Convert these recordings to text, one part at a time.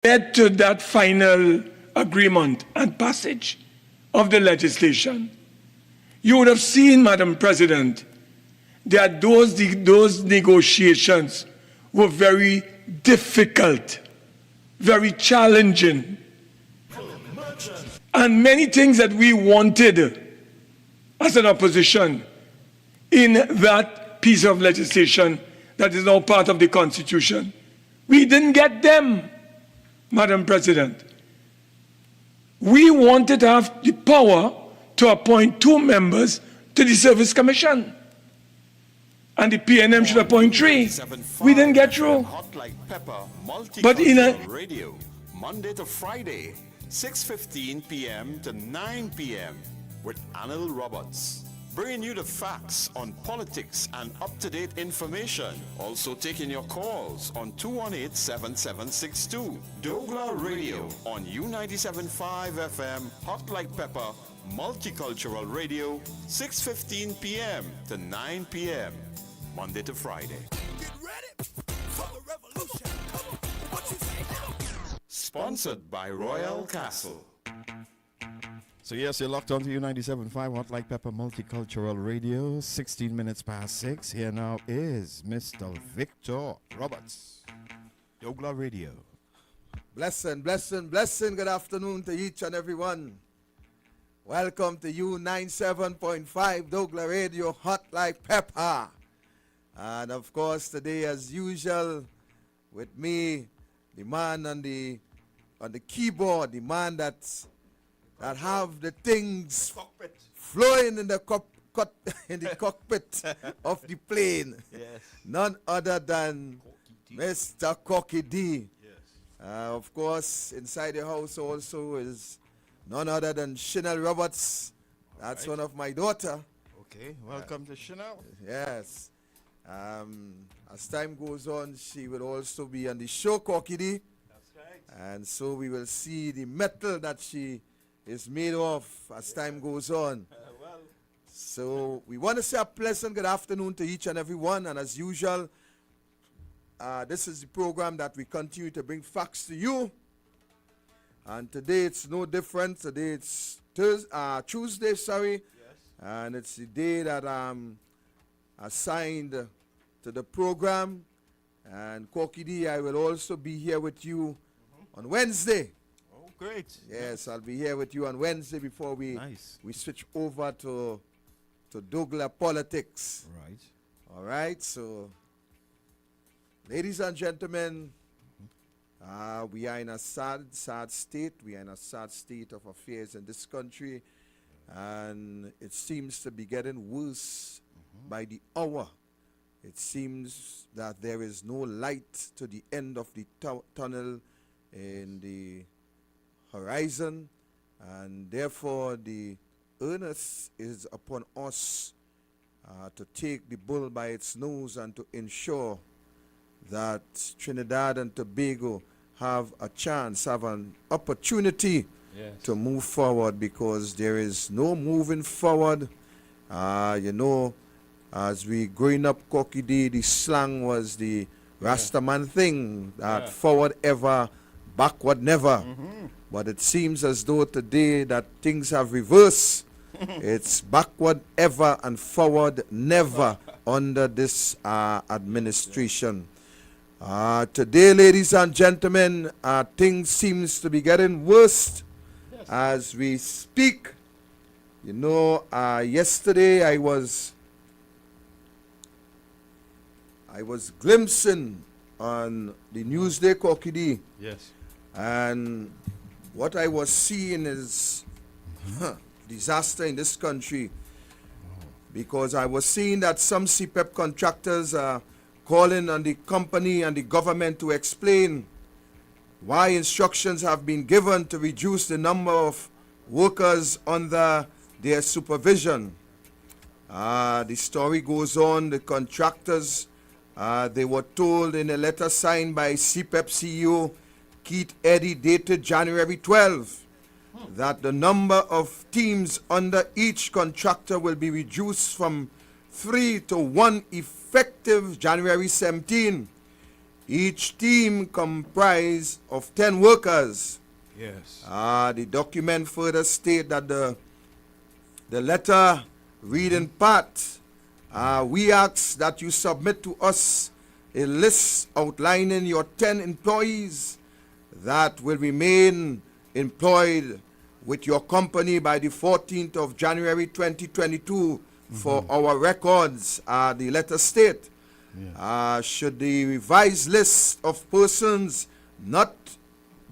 led to that final agreement and passage of the legislation, you would have seen, Madam President, that those negotiations were very difficult, very challenging. And many things that we wanted as an opposition in that piece of legislation that is now part of the Constitution, we didn't get them, Madam President. We wanted to have the power to appoint 2 members to the Service Commission. And the PNM should appoint 3. We didn't get through. But in a radio, Monday to Friday, 6:15 p.m. to 9 p.m. with Anil Roberts, bringing you the facts on politics and up-to-date information. Also taking your calls on 218-7762. Douglar Radio on U97.5 FM, Hot Like Pepper, Multicultural Radio, 6:15 p.m. to 9 p.m. Monday to Friday. Get ready for the revolution. Come on, what you say now? Sponsored by Royal Castle. So yes, you're locked onto U97.5 Hot Like Pepper Multicultural Radio. 16 minutes past 6. Here now is Mr. Victor Roberts. Douglar Radio. Blessing. Good afternoon to each and every one. Welcome to U97.5 Douglar Radio Hot Like Pepper. And of course, today, as usual, with me, the man on the keyboard, the man that have the things flowing in the cockpit of the plane. Yes. None other than Mr. Cocky D. Yes. Of course, inside the house also is none other than Chanel Roberts. That's one of my daughter. Okay, welcome to Chanel. Yes. As time goes on, she will also be on the show, Cocky D. That's right. And so we will see the metal that she is made of as time goes on. So we want to say a pleasant good afternoon to each and every one. And as usual, this is the program that we continue to bring facts to you. And today it's no different. Today it's Tuesday, Yes. and it's the day that I'm assigned to the program. And Cocky D, I will also be here with you on Wednesday. Oh, great. Yes, I'll be here with you on Wednesday before we switch over to Douglar politics. Right. All right, so ladies and gentlemen, we are in a sad state. We are in a sad state of affairs in this country, and it seems to be getting worse by the hour. It seems that there is no light to the end of the tunnel in the horizon, and therefore the onus is upon us to take the bull by its nose and to ensure that Trinidad and Tobago have a chance, have an opportunity to move forward, because there is no moving forward. As we growing up, Cocky D, the slang was the Rastaman thing, that forward ever, backward never. But it seems as though today that things have reversed. It's backward ever and forward never under this administration. Today, ladies and gentlemen, things seems to be getting worse as we speak. Yesterday I was glimpsing on the Newsday, Cocky D. Yes. And what I was seeing is disaster in this country, because I was seeing that some CPEP contractors are calling on the company and the government to explain why instructions have been given to reduce the number of workers under their supervision. The story goes on, the contractors, they were told in a letter signed by CPEP CEO Keith Eddy dated January 12 that the number of teams under each contractor will be reduced from 3 to 1 effective January 17. Each team comprised of 10 workers. Yes. The document further state that the letter read in part, we ask that you submit to us a list outlining your 10 employees that will remain employed with your company by the 14th of January 2022 for our records, the letter state. Should the revised list of persons not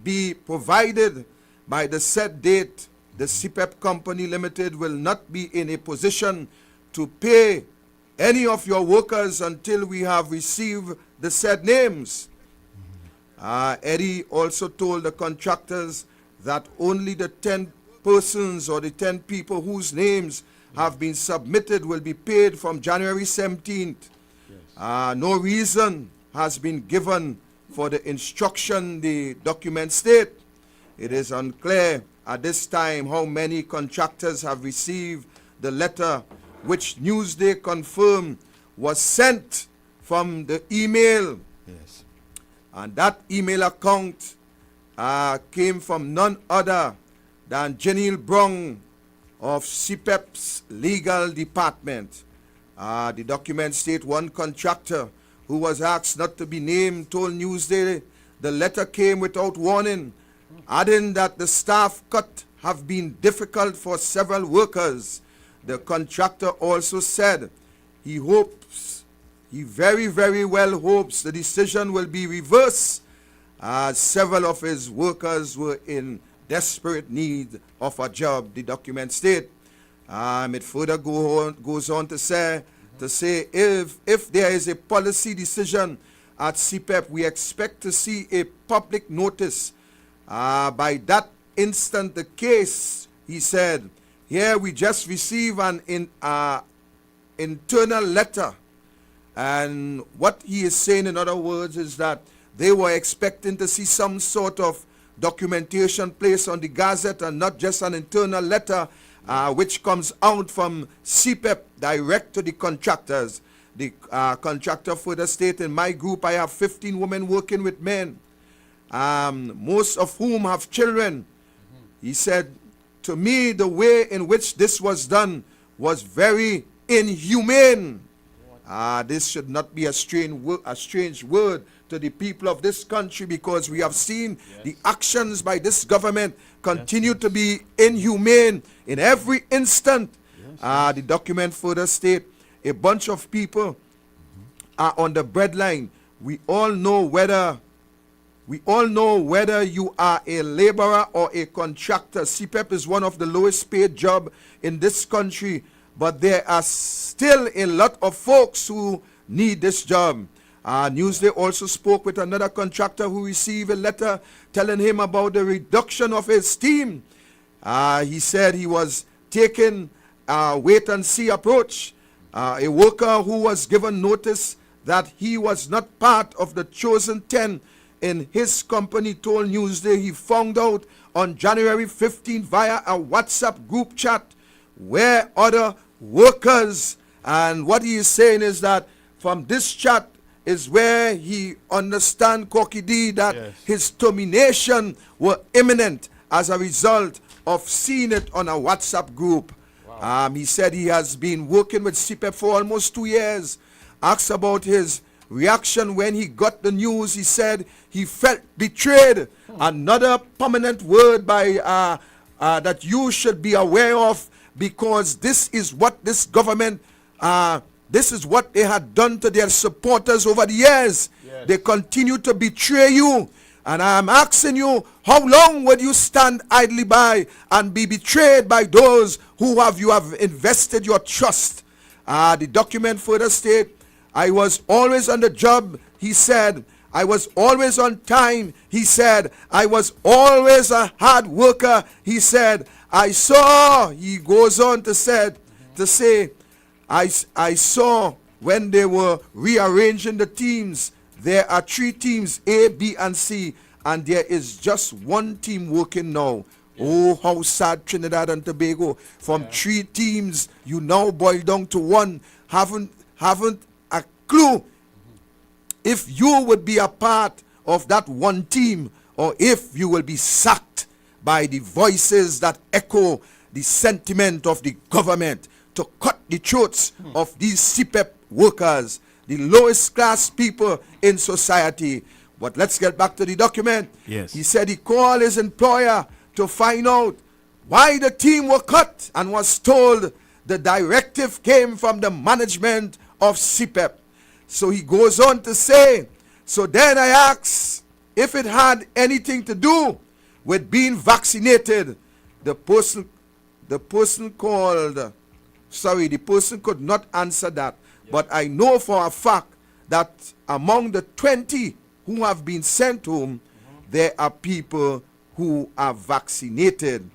be provided by the said date, the CPEP Company Limited will not be in a position to pay any of your workers until we have received the said names. Eddie also told the contractors that only the 10 persons or the 10 people whose names have been submitted will be paid from January 17th. No reason has been given for the instruction the document state. It is unclear at this time how many contractors have received the letter which Newsday confirmed was sent from the email. Yes. And that email account came from none other than Janelle Brown of CPEP's legal department. The document state one contractor who was asked not to be named told Newsday the letter came without warning, adding that the staff cut have been difficult for several workers. The contractor also said he very well hopes the decision will be reversed, as several of his workers were in desperate need of a job, the document state. It further goes on to say if there is a policy decision at CPEP, we expect to see a public notice. By that instant, the case, he said, here we just received an internal letter. And what he is saying, in other words, is that they were expecting to see some sort of documentation placed on the Gazette and not just an internal letter which comes out from CPEP direct to the contractors. The contractor further stated, in my group I have 15 women working with men, most of whom have children. He said, to me, the way in which this was done was very inhumane. This should not be a strange word to the people of this country, because we have seen the actions by this government continue to be inhumane in every instant. The document further state a bunch of people are on the breadline. We all know whether you are a laborer or a contractor. CPEP is one of the lowest paid job in this country, but there are still a lot of folks who need this job. Newsday also spoke with another contractor who received a letter telling him about the reduction of his team. He said he was taking a wait-and-see approach. A worker who was given notice that he was not part of the chosen 10 in his company told Newsday he found out on January 15th via a WhatsApp group chat where other workers, and what he is saying is that from this chat is where he understand Corky D that his termination were imminent as a result of seeing it on a WhatsApp group. He said he has been working with CPEP for almost 2 years. Asked about his reaction when he got the news, he said he felt betrayed. Another permanent word by that you should be aware of, because this is what this government, this is what they had done to their supporters over the years. They continue to betray you. And I'm asking you, how long would you stand idly by and be betrayed by those who you have invested your trust? The document further state, I was always on the job, he said. I was always on time, he said. I was always a hard worker, he said. I saw, he goes on to say, I saw when they were rearranging the teams, there are 3 teams, A, B, and C, and there is just 1 team working now. Oh, how sad, Trinidad and Tobago. From 3 teams, you now boil down to 1. Haven't a clue if you would be a part of that one team, or if you will be sacked by the voices that echo the sentiment of the government to cut the throats of these CPEP workers, the lowest class people in society. But let's get back to the document. Yes. He said he called his employer to find out why the team were cut, and was told the directive came from the management of CPEP. So he goes on to say, so then I asked if it had anything to do with being vaccinated. The person could not answer that. But I know for a fact that among the 20 who have been sent home, there are people who are vaccinated.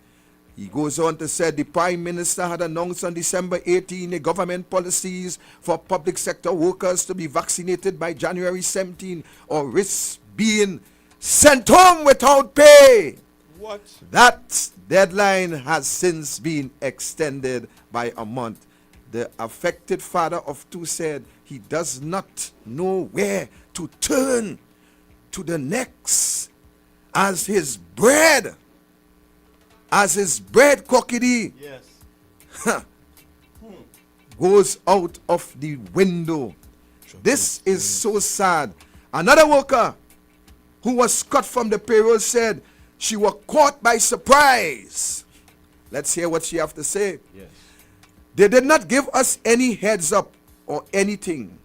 He goes on to say the Prime Minister had announced on December 18 the government policies for public sector workers to be vaccinated by January 17, or risk being sent home without pay. What? That deadline has since been extended by a month. The affected father of two said he does not know where to turn to the next as his bread cockedy Yes. goes out of the window. This is so sad. Another worker who was cut from the payroll said she was caught by surprise. Let's hear what she have to say. Yes. They did not give us any heads up or anything.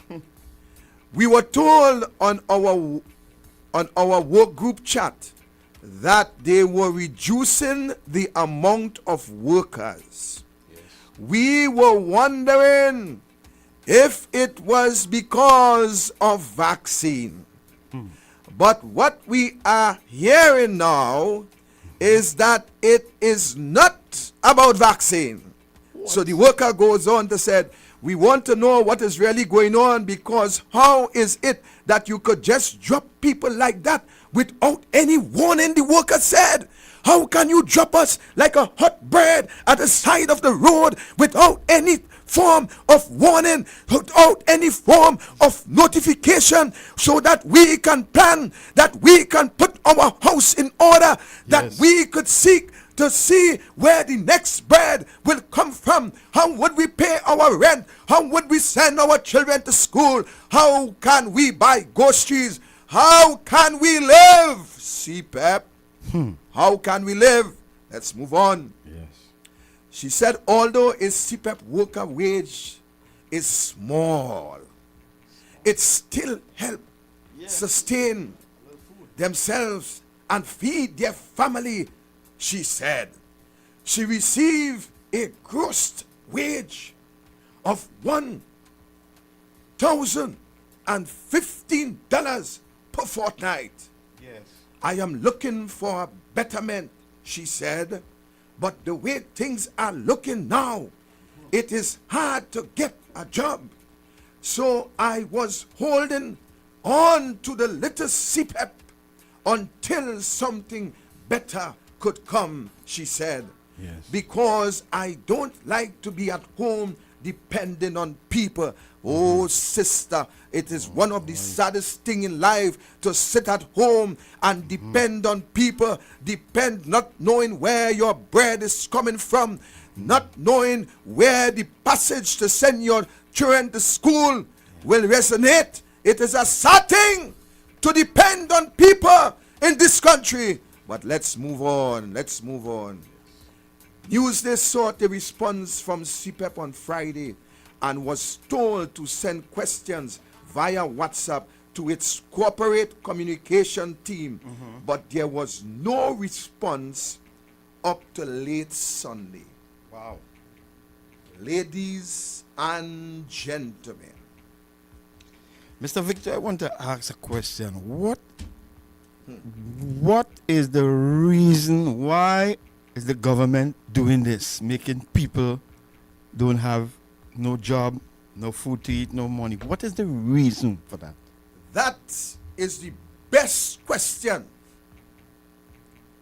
We were told on our work group chat that they were reducing the amount of workers. Yes. We were wondering if it was because of vaccine. But what we are hearing now is that it is not about vaccine. So the worker goes on to say, we want to know what is really going on, because how is it that you could just drop people like that without any warning, the worker said. How can you drop us like a hot bread at the side of the road without any form of warning, without any form of notification, so that we can plan, that we can put our house in order, that Yes. we could seek to see where the next bread will come from? How would we pay our rent? How would we send our children to school? How can we buy groceries? How can we live? CPEP. How can we live? Let's move on. Yes. She said, although a CPEP worker wage is small, it still help sustain themselves and feed their family, she said. She received a gross wage of $1,015 per fortnight. Yes. I am looking for a betterment, she said, but the way things are looking now, it is hard to get a job. So I was holding on to the little CPEP until something better could come, she said. Yes. Because I don't like to be at home depending on people. Oh, sister, it is one of the saddest thing in life to sit at home and depend on people, depend not knowing where your bread is coming from, not knowing where the passage to send your children to school will resonate. It is a sad thing to depend on people in this country. But let's move on. Let's move on. Newsday sought a response from CPEP on Friday and was told to send questions via WhatsApp to its corporate communication team. But there was no response up to late Sunday. Wow. Ladies and gentlemen, Mr. Victor, I want to ask a question. What is the reason why is the government doing this, making people don't have no job, no food to eat, no money? What is the reason for that? that is the best question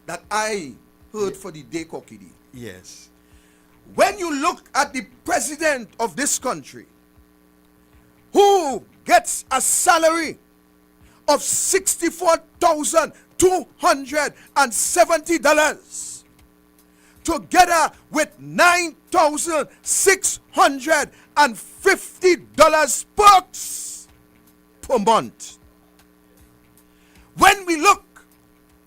that I heard for the day, Kokidi. Yes. When you look at the president of this country, who gets a salary of $64,270, together with $9,650 perks per month. When we look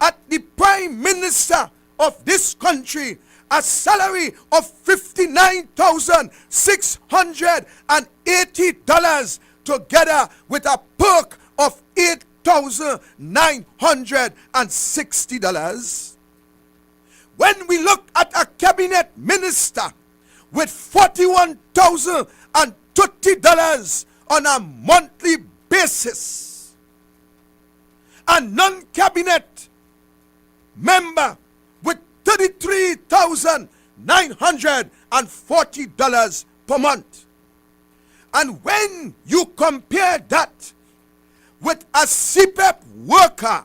at the Prime Minister of this country, a salary of $59,680, together with a perk of $8,960. When we look at a cabinet minister with $41,030 on a monthly basis, a non-cabinet member with $33,940 per month. And when you compare that with a CPEP worker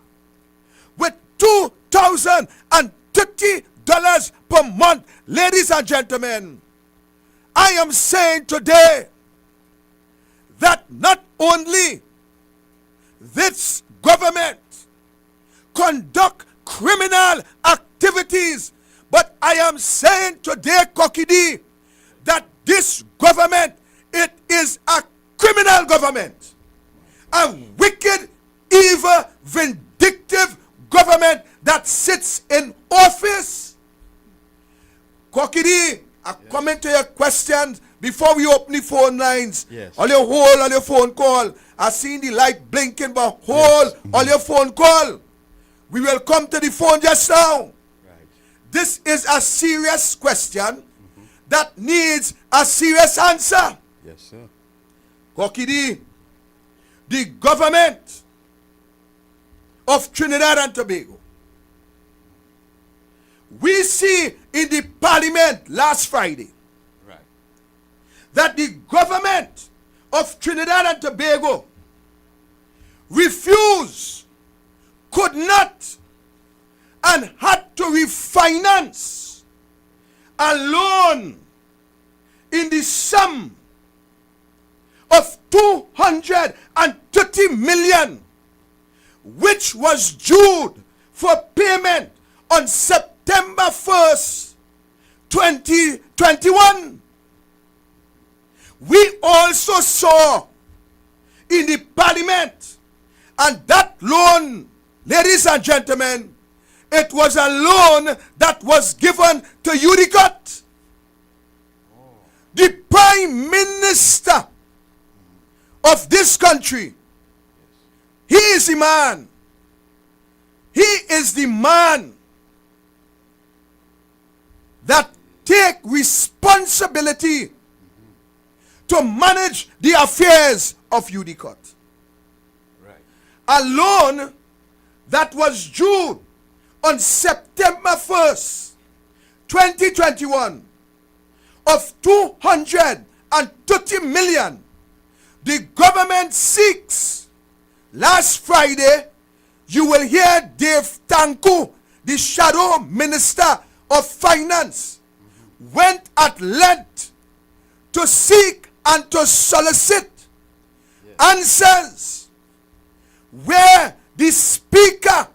with $2,030 per month, ladies and gentlemen, I am saying today that not only this government conduct criminal activities, but I am saying today, Kokidi, that this government, it is a criminal government, a wicked, evil, vindictive government that sits in office. Kokidi, I comment to your questions before we open the phone lines. Yes. On your hold on your phone call. I seen the light blinking, but hold on your phone call. We will come to the phone just now. Right. This is a serious question that needs a serious answer. Yes, sir. Kokidi, the government of Trinidad and Tobago, we see in the parliament last Friday Right. that the government of Trinidad and Tobago refused, could not, and had to refinance a loan in the sum of 230 million, which was due for payment on September 1st, 2021. We also saw in the parliament, and that loan, ladies and gentlemen, it was a loan that was given to UDCOT. The Prime Minister of this country, he is the man. He is the man that take responsibility to manage the affairs of UDCOT. Right. A loan that was due on September 1st, 2021 of 230 million. The government seeks. Last Friday, you will hear Dave Tanku, the shadow minister of finance, went at length to seek and to solicit answers where the speaker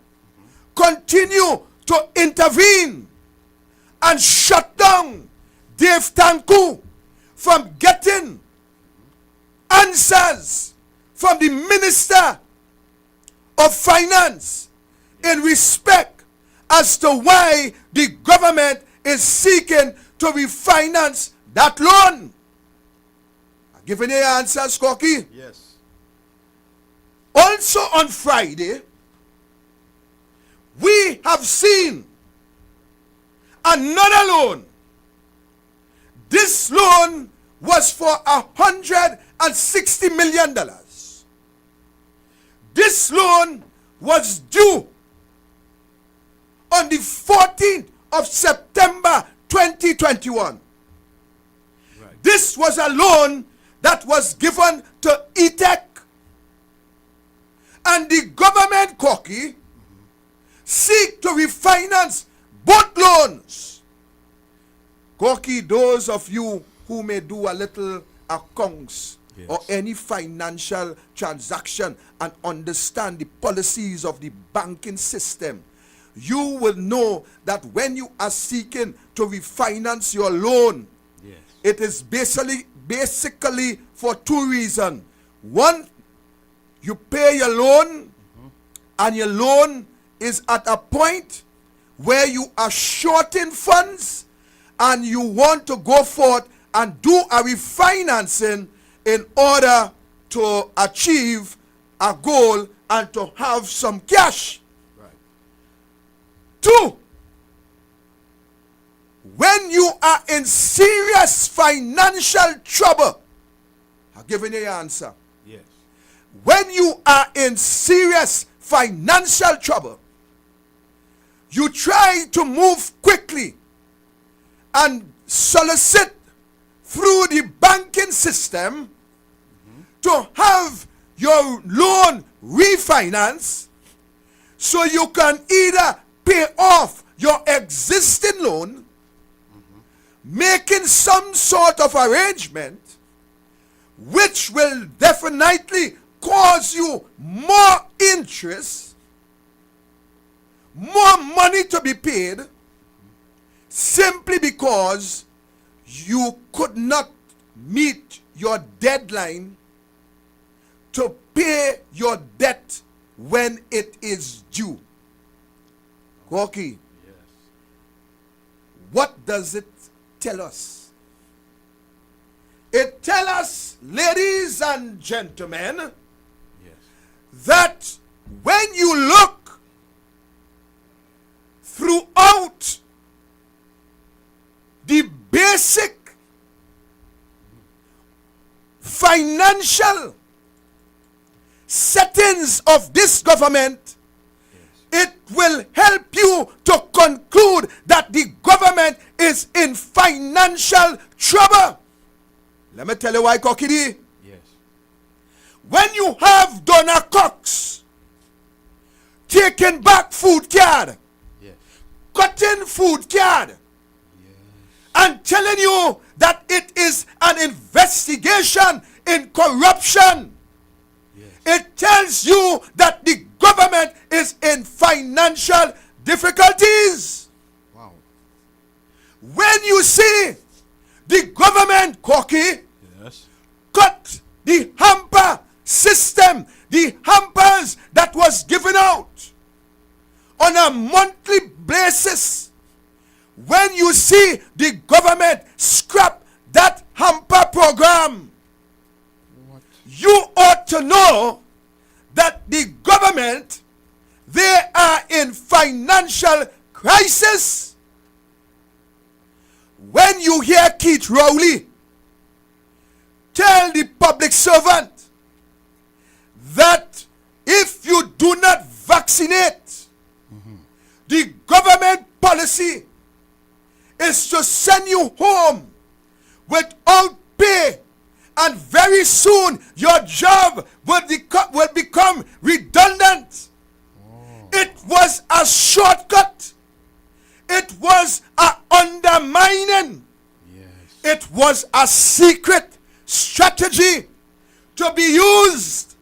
continue to intervene and shut down Dave Tanku from getting answers from the Minister of Finance in respect as to why the government is seeking to refinance that loan. I'm giving you answers, Corky. Yes. Also on Friday, we have seen another loan. This loan was for $160 million. This loan was due on the 14th of September 2021. Right. This was a loan that was given to ETEC. And the government, Corky, seek to refinance both loans. Corky, those of you who may do a little accounts or any financial transaction and understand the policies of the banking system, you will know that when you are seeking to refinance your loan, it is basically for two reasons. One, you pay your loan, and your loan is at a point where you are short in funds and you want to go forth and do a refinancing in order to achieve a goal and to have some cash. Right. Two, when you are in serious financial trouble, I've given you your answer. Yes. When you are in serious financial trouble, you try to move quickly and solicit through the banking system to have your loan refinanced so you can either pay off your existing loan, making some sort of arrangement which will definitely cause you more interest, more money to be paid, simply because you could not meet your deadline to pay your debt when it is due. Corky, Yes. what does it tell us? It tells us, ladies and gentlemen, Yes. that when you look throughout the basic financial settings of this government, it will help you to conclude that the government is in financial trouble. Let me tell you why, Kokidi. Yes. When you have Donna Cox taking back food card, Yes. cutting food card, and telling you that it is an investigation in corruption, it tells you that the government is in financial difficulties. Wow. When you see the government, Corky, Yes. cut the hamper system, the hampers that was given out on a monthly basis, when you see the government scrap that hamper program, What? you ought to know that the government, they are in financial crisis. When you hear Keith Rowley tell the public servant that if you do not vaccinate, the government policy is to send you home without pay, and very soon your job will become redundant. It was a shortcut. It was a undermining. Yes. It was a secret strategy to be used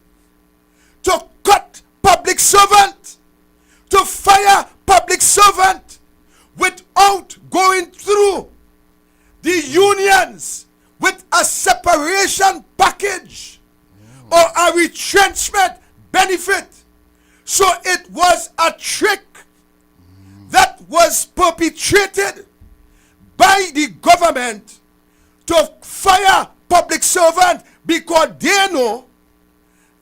to cut public servant, to fire public servant without going through the unions with a separation package or a retrenchment benefit. So it was a trick that was perpetrated by the government to fire public servant, because they know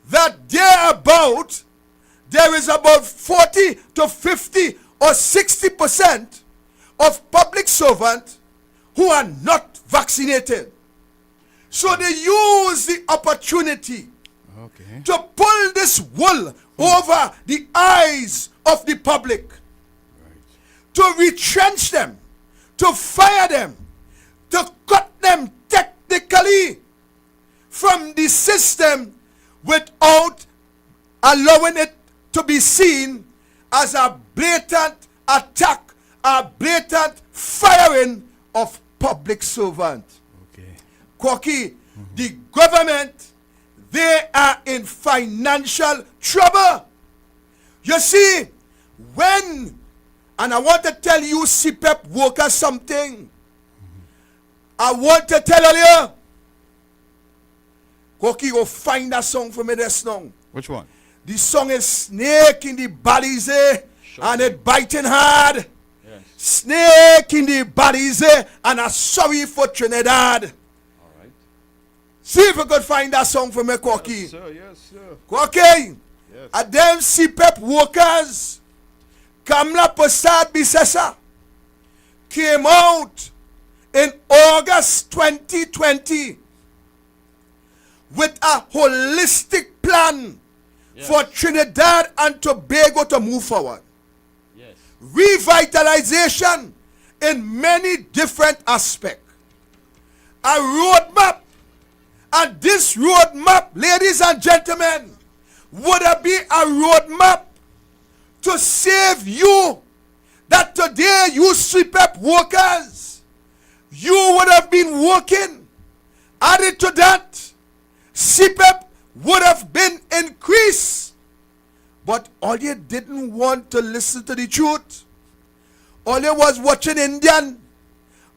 that there is about 40 to 50 or 60% of public servants who are not vaccinated. So they use the opportunity Okay. to pull this wool over the eyes of the public, Right. to retrench them, to fire them, to cut them technically from the system without allowing it to be seen as a blatant attack, a blatant firing of public servant. Okay. Kwaki, the government, they are in financial trouble. You see, and I want to tell you CPEP workers something. I want to tell you, Koki, go find a song for me this song. Which one? The song is Snake in the Balize and it biting hard. Yes. Snake in the Balize and I'm sorry for Trinidad. All right. See if you could find that song for me, Koki. Yes, sir. Yes, sir. Koki, Yes. and them CPEP workers, Kamla Prasad Bisesa, came out in August 2020 with a holistic plan for Trinidad and Tobago to move forward. Yes. Revitalization in many different aspects. A roadmap. And this roadmap, ladies and gentlemen, would be a roadmap to save you. That today you CPEP workers, you would have been working. Added to that, CPEP would have been increased. But all you didn't want to listen to the truth. All you was watching Indian.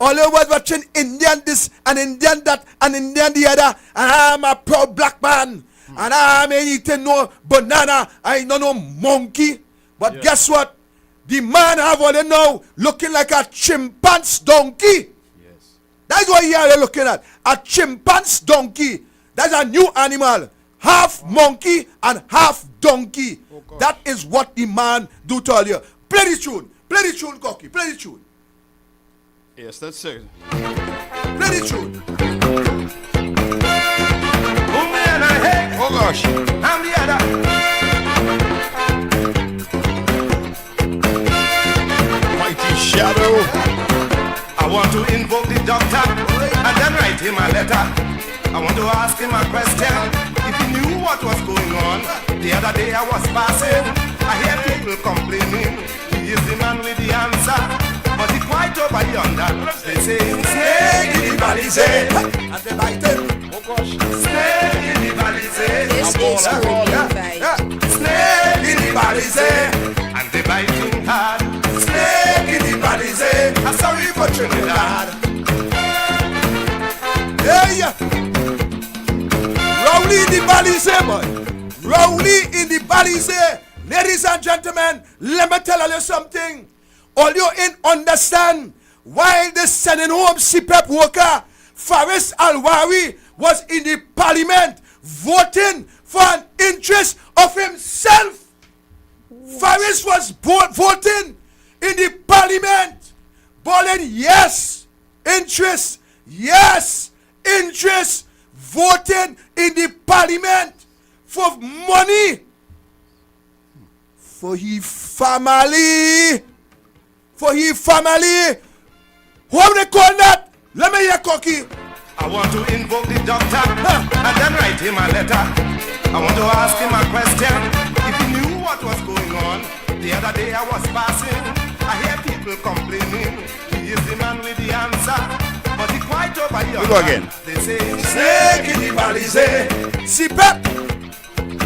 All you was watching Indian this and Indian that and Indian the other. And I'm a proud black man. And I'm eating no banana. I ain't no monkey. But guess what? The man have all you know looking like a chimpanzee donkey. Yes. That's what you are looking at. A chimpanzee donkey. That's a new animal. Half monkey and half donkey. That is what the man do to all you. Play the tune. Play the tune, Cocky. Play the tune. Yes, that's it. Play the tune. Oh gosh. I'm the other. Mighty shadow. I want to invoke the doctor and then write him a letter. I want to ask him a question. If he knew what was going on, the other day I was passing. I hear people complaining. He is the man with the answer. But he quite over yonder. They say, snake in the Balize. And they bite him. Oh gosh. Snake in the Balize. This is Caribbean Vibe. Snake in the Balize. And they biting hard. Snake in the Balize. I'm sorry for Trinidad. Hey! Rowley in the Balize, boy. Rowley in the Balize. Ladies and gentlemen, let me tell you something. All you in understand while they sending home CPEP worker, Faris Alwari was in the parliament voting for an interest of himself. Faris was voting in the parliament, bawling yes, interest, voting in the parliament for money for his family. For his family. What they call that? Let me hear Cocky. I want to invoke the doctor and then write him a letter. I want to ask him a question. If he knew what was going on, the other day I was passing. I hear people complaining. He is the man with the answer. But he quite over yonder. Go again. They say, snake in the Balize. CPEP.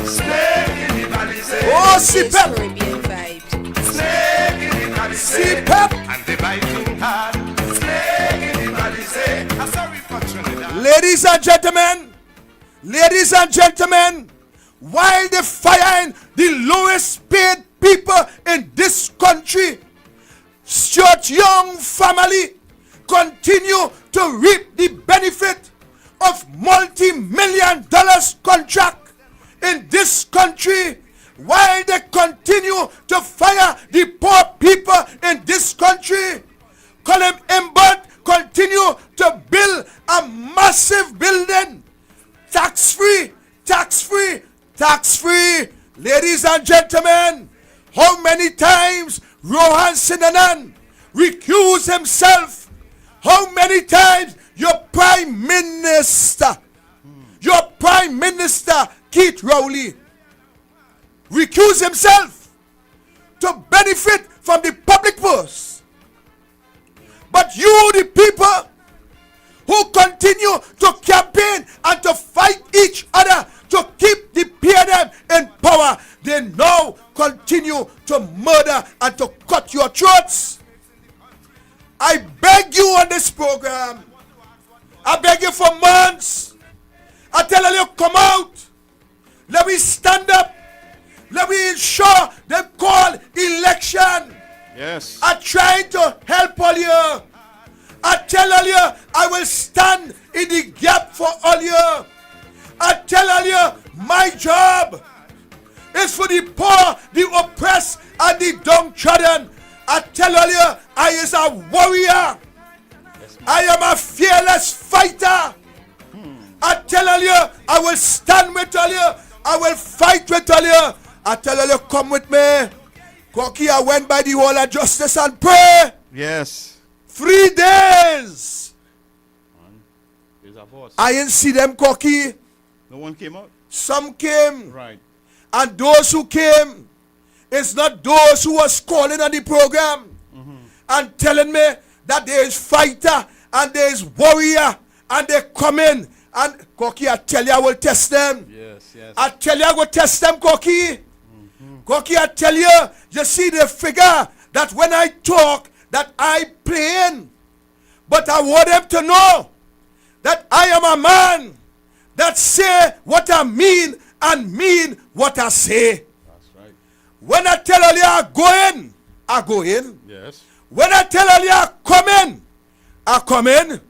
Snake in the Balize. Oh, This is CPEP. Caribbean Vibe. Snake in the Balize. CPEP. And they biting hard. Snake in the Balize. I'm sorry for Trinidad. Ladies and gentlemen, while they firing the lowest paid people in this country, Stuart Young family continue to reap the benefit of multi-million dollars contract in this country, while they continue to fire the poor people in this country. Colin Imbert continue to build a massive building, tax-free. Ladies and gentlemen, how many times Rohan Sinanan recused himself? How many times your Prime Minister Keith Rowley recused himself to benefit from the public purse? But you, the people, who continue to campaign and to fight each other to keep the PNM in power, they now continue to murder and to cut your throats. I beg you on this program. I beg you for months. I tell you, come out. Let me stand up. Let me ensure they call election. Yes. I try to help all you. I tell all you, I will stand in the gap for all you. I tell all you, my job is for the poor, the oppressed, and the downtrodden. I tell all you, I is a warrior. I am a fearless fighter. I tell all you, I will stand with all you. I will fight with all you. I tell all you, come with me. Cocky, I went by the hall of justice and pray. Yes. 3 days. There's a boss. I didn't see them, Cocky. No one came out? Some came. Right. And those who came, it's not those who was calling on the program and telling me that there is fighter and there is warrior and they come in. And Cocky, I tell you, I will test them. Yes, yes. I tell you, I will test them, Cocky. Cocky, I tell you, you see the figure that when I talk, that I playing. But I want them to know that I am a man that say what I mean and mean what I say. That's right. When I tell all you I go in, I go in. Yes. When I tell all you I come in, I come in.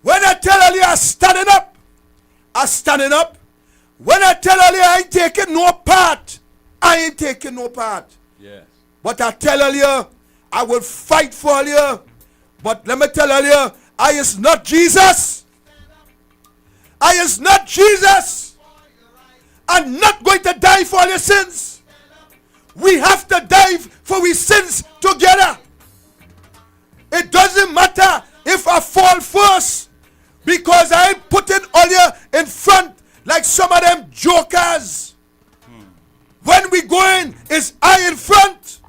When I tell all you I standing up, I standing up. When I tell all you I ain't taking no part, I ain't taking no part. Yes. But I tell all you, I will fight for all you. But let me tell all you, I is not Jesus. I is not Jesus. I'm not going to die for all your sins. We have to die for we sins together. It doesn't matter if I fall first, because I ain't putting all you in front like some of them jokers. When we go in, it's I in front.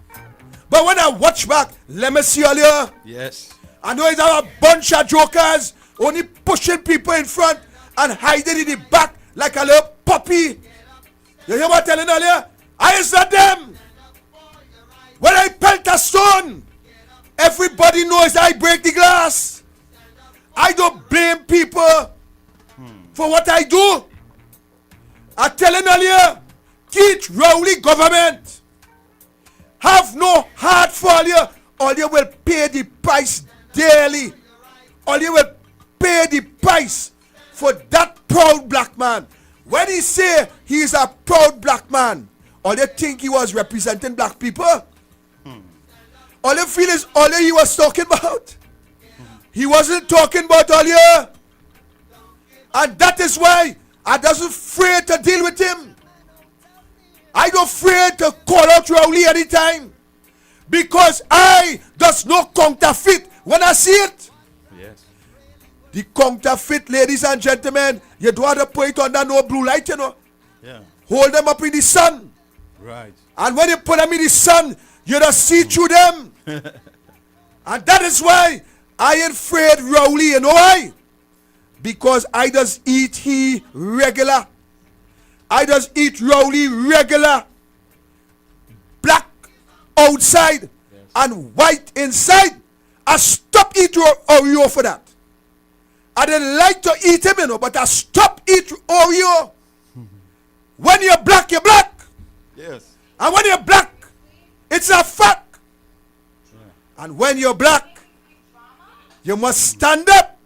But when I watch back, let me see all you. Yes. I know it's a bunch of jokers only pushing people in front and hiding in the back like a little puppy. You hear what I'm telling all you? I is not them. When I pelt a stone, everybody knows I break the glass. I don't blame people for what I do. I'm telling all you, Keith Rowley government have no heart for all you will pay the price daily. All you will pay the price for that proud black man. When he say he is a proud black man, all you think he was representing black people? All you feel is all he was talking about. He wasn't talking about all you. And that is why I doesn't afraid to deal with him. I don't afraid to call out Rowley anytime. Because I does not counterfeit when I see it. Yes. The counterfeit, ladies and gentlemen, you don't have to put it under no blue light, you know. Yeah. Hold them up in the sun. Right. And when you put them in the sun, you just see through them. And that is why I ain't afraid Rowley, you know why? Because I just eat he regular. I just eat Rowley regular. Black outside and white inside. I stop eating Oreo for that. I didn't like to eat him, you know, but I stopped eating Oreo. When you're black, you're black. Yes. And when you're black, it's a fact. And when you're black, you must stand up.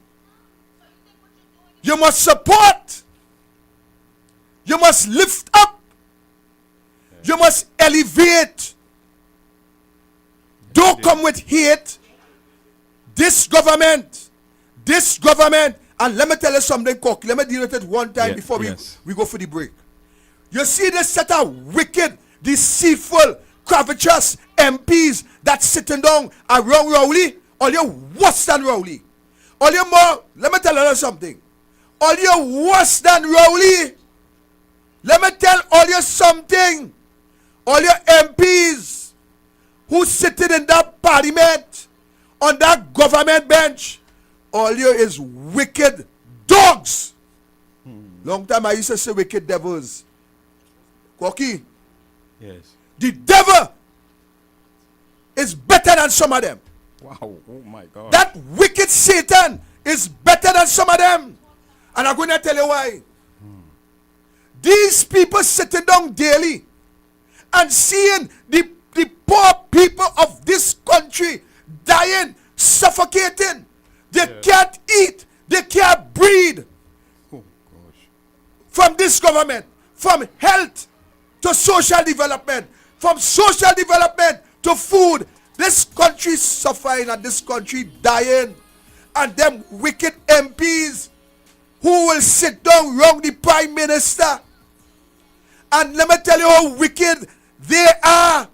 You must support. You must lift up. You must elevate. Don't come with hate. This government, and let me tell you something, Cook. Let me deal with it one time before we go for the break. You see this set of wicked, deceitful, covetous MPs that's sitting down around Rowley? All you worse than Rowley. All you more, let me tell you something. All you worse than Rowley. Let me tell all you something. All your MPs who sitting in that parliament, on that government bench, all you is wicked dogs. Long time I used to say wicked devils. Cocky, Yes. the devil is better than some of them. Wow. Oh my God. That wicked Satan is better than some of them. And I'm going to tell you why. These people sitting down daily and seeing the poor people of this country dying, suffocating. They can't eat. They can't breathe. Oh gosh. From this government, from health to social development, from social development to food. This country suffering and this country dying. And them wicked MPs who will sit down wrong the Prime Minister. And let me tell you how wicked they are.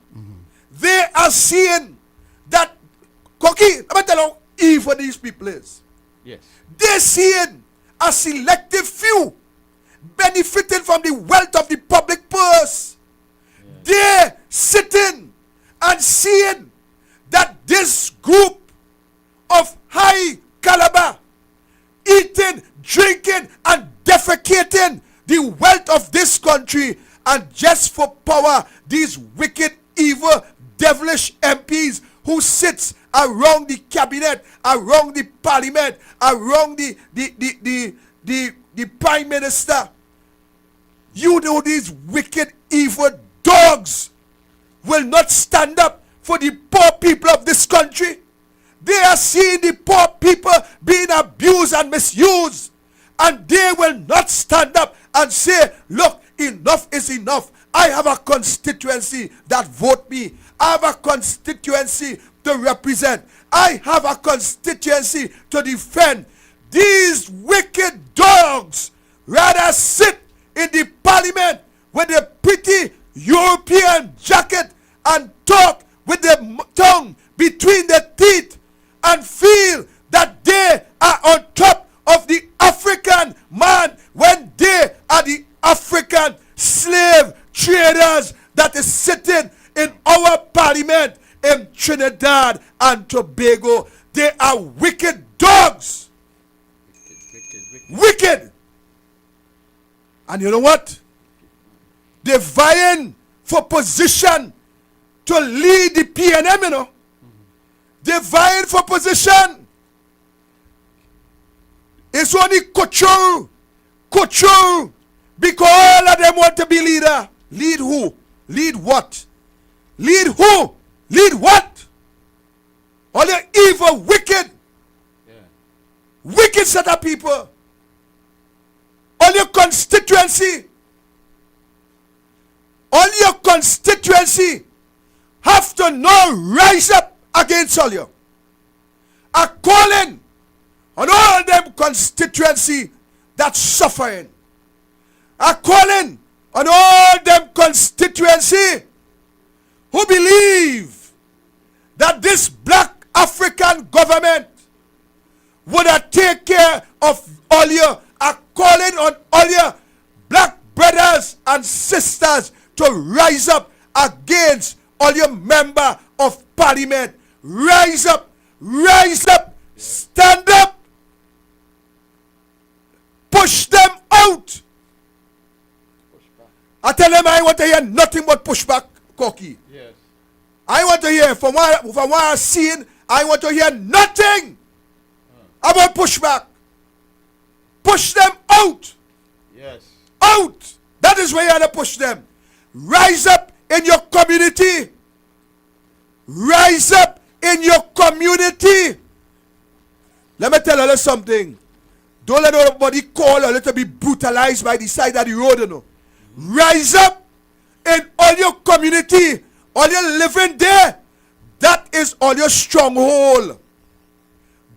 They are seeing that, Cocky, let me tell you how evil these people is. Yes. They're seeing a selective few benefiting from the wealth of the public purse. They're sitting and seeing that this group of high caliber eating, drinking, and defecating the wealth of this country, and just for power, these wicked, evil, devilish MPs who sits around the cabinet, around the parliament, around the prime minister. You know these wicked, evil dogs will not stand up for the poor people of this country. They are seeing the poor people being abused and misused, and they will not stand up and say, look, enough is enough. I have a constituency that vote me. I have a constituency to represent. I have a constituency to defend. These wicked dogs rather sit in the parliament with a pretty European jacket and talk with the tongue between the teeth and feel that they are on top of the African man when they are the African slave traders that is sitting in our parliament in Trinidad and Tobago. They are wicked dogs. Wicked. And you know what? They're vying for position to lead the PNM, you know. They're vying for position. It's only couture. Because all of them want to be leader. Lead who? Lead what? Lead who? Lead what? All the evil, wicked. Wicked set of people. All your constituency. All your constituency have to now rise up against all you. A calling on all them constituency that's suffering. A calling on all them constituency who believe that this black African government would have take care of all you. A calling on all your black brothers and sisters to rise up against all your member of parliament. Rise up, stand up, push them out. I tell them I want to hear nothing but pushback, Cocky. Yes. I want to hear, from what I've seen, I want to hear nothing about pushback. Push them out. Yes. Out. That is where you have to push them. Rise up in your community. Rise up in your community. Let me tell you something. Don't let nobody call or let them be brutalized by the side of the road, you know. Rise up in all your community. All you living there. That is all your stronghold.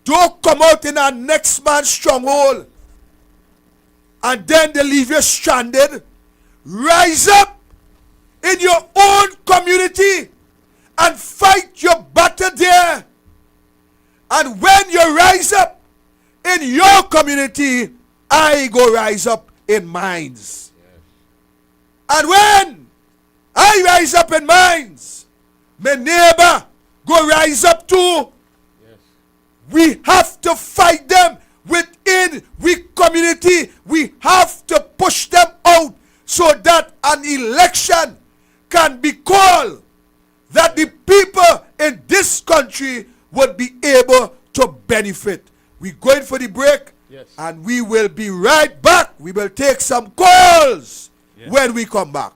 Don't come out in our next man's stronghold and then they leave you stranded. Rise up in your own community and fight your battle there. And when you rise up in your community, I go rise up in mine. And when I rise up in mine, my neighbor go rise up too. We have to fight them within we community. We have to push them out so that an election can be called, that the people in this country would be able to benefit. We're going for the break, and we will be right back. We will take some calls when we come back.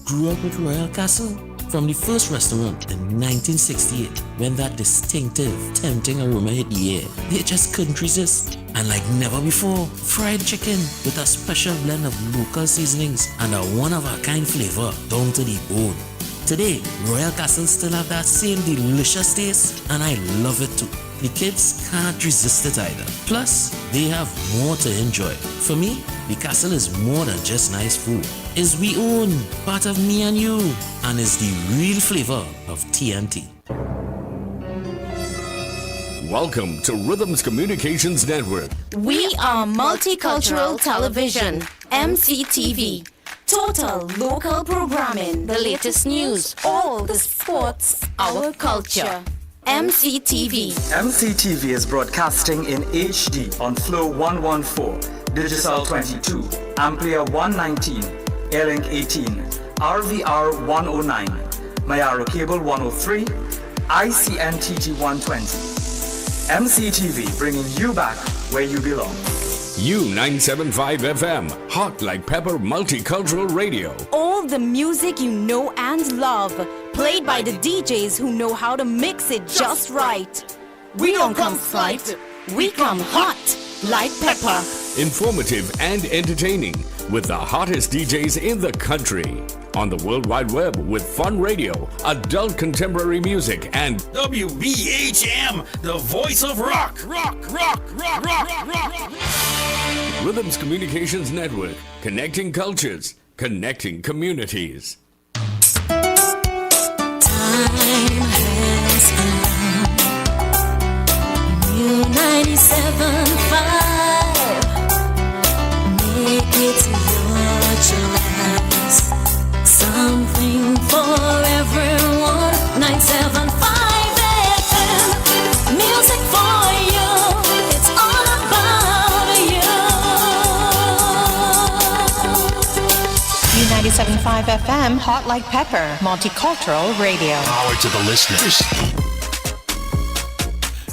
Grew up with Royal Castle. From the first restaurant in 1968, when that distinctive, tempting aroma hit the air, they just couldn't resist. And like never before, fried chicken with a special blend of local seasonings and a one-of-a-kind flavor down to the bone. Today, Royal Castle still have that same delicious taste, and I love it too. The kids can't resist it either. Plus, they have more to enjoy. For me, the Castle is more than just nice food. It's we own, part of me and you, and is the real flavor of TNT. Welcome to Rhythms Communications Network. We are Multicultural Television, MCTV. Total local programming, the latest news, all the sports, our culture. MCTV. MCTV is broadcasting in HD on Flow 114, Digital 22, Amplia 119, Airlink 18, RVR 109, Mayaro Cable 103, ICNTT 120. MCTV bringing you back where you belong. U975 FM, hot like pepper multicultural radio. All the music you know and love, played by the DJs who know how to mix it just right. We don't come slight, we come hot like pepper. Informative and entertaining with the hottest DJs in the country. On the World Wide Web with fun radio, adult contemporary music, and WBHM, the voice of rock. Rhythms Communications Network, connecting cultures, connecting communities. Time has come. New 97.5. Make it your choice. Something for everyone. 97.5 FM. Music for you. It's all about you. 97.5 FM, Hot Like Pepper, Multicultural Radio. Power to the listeners.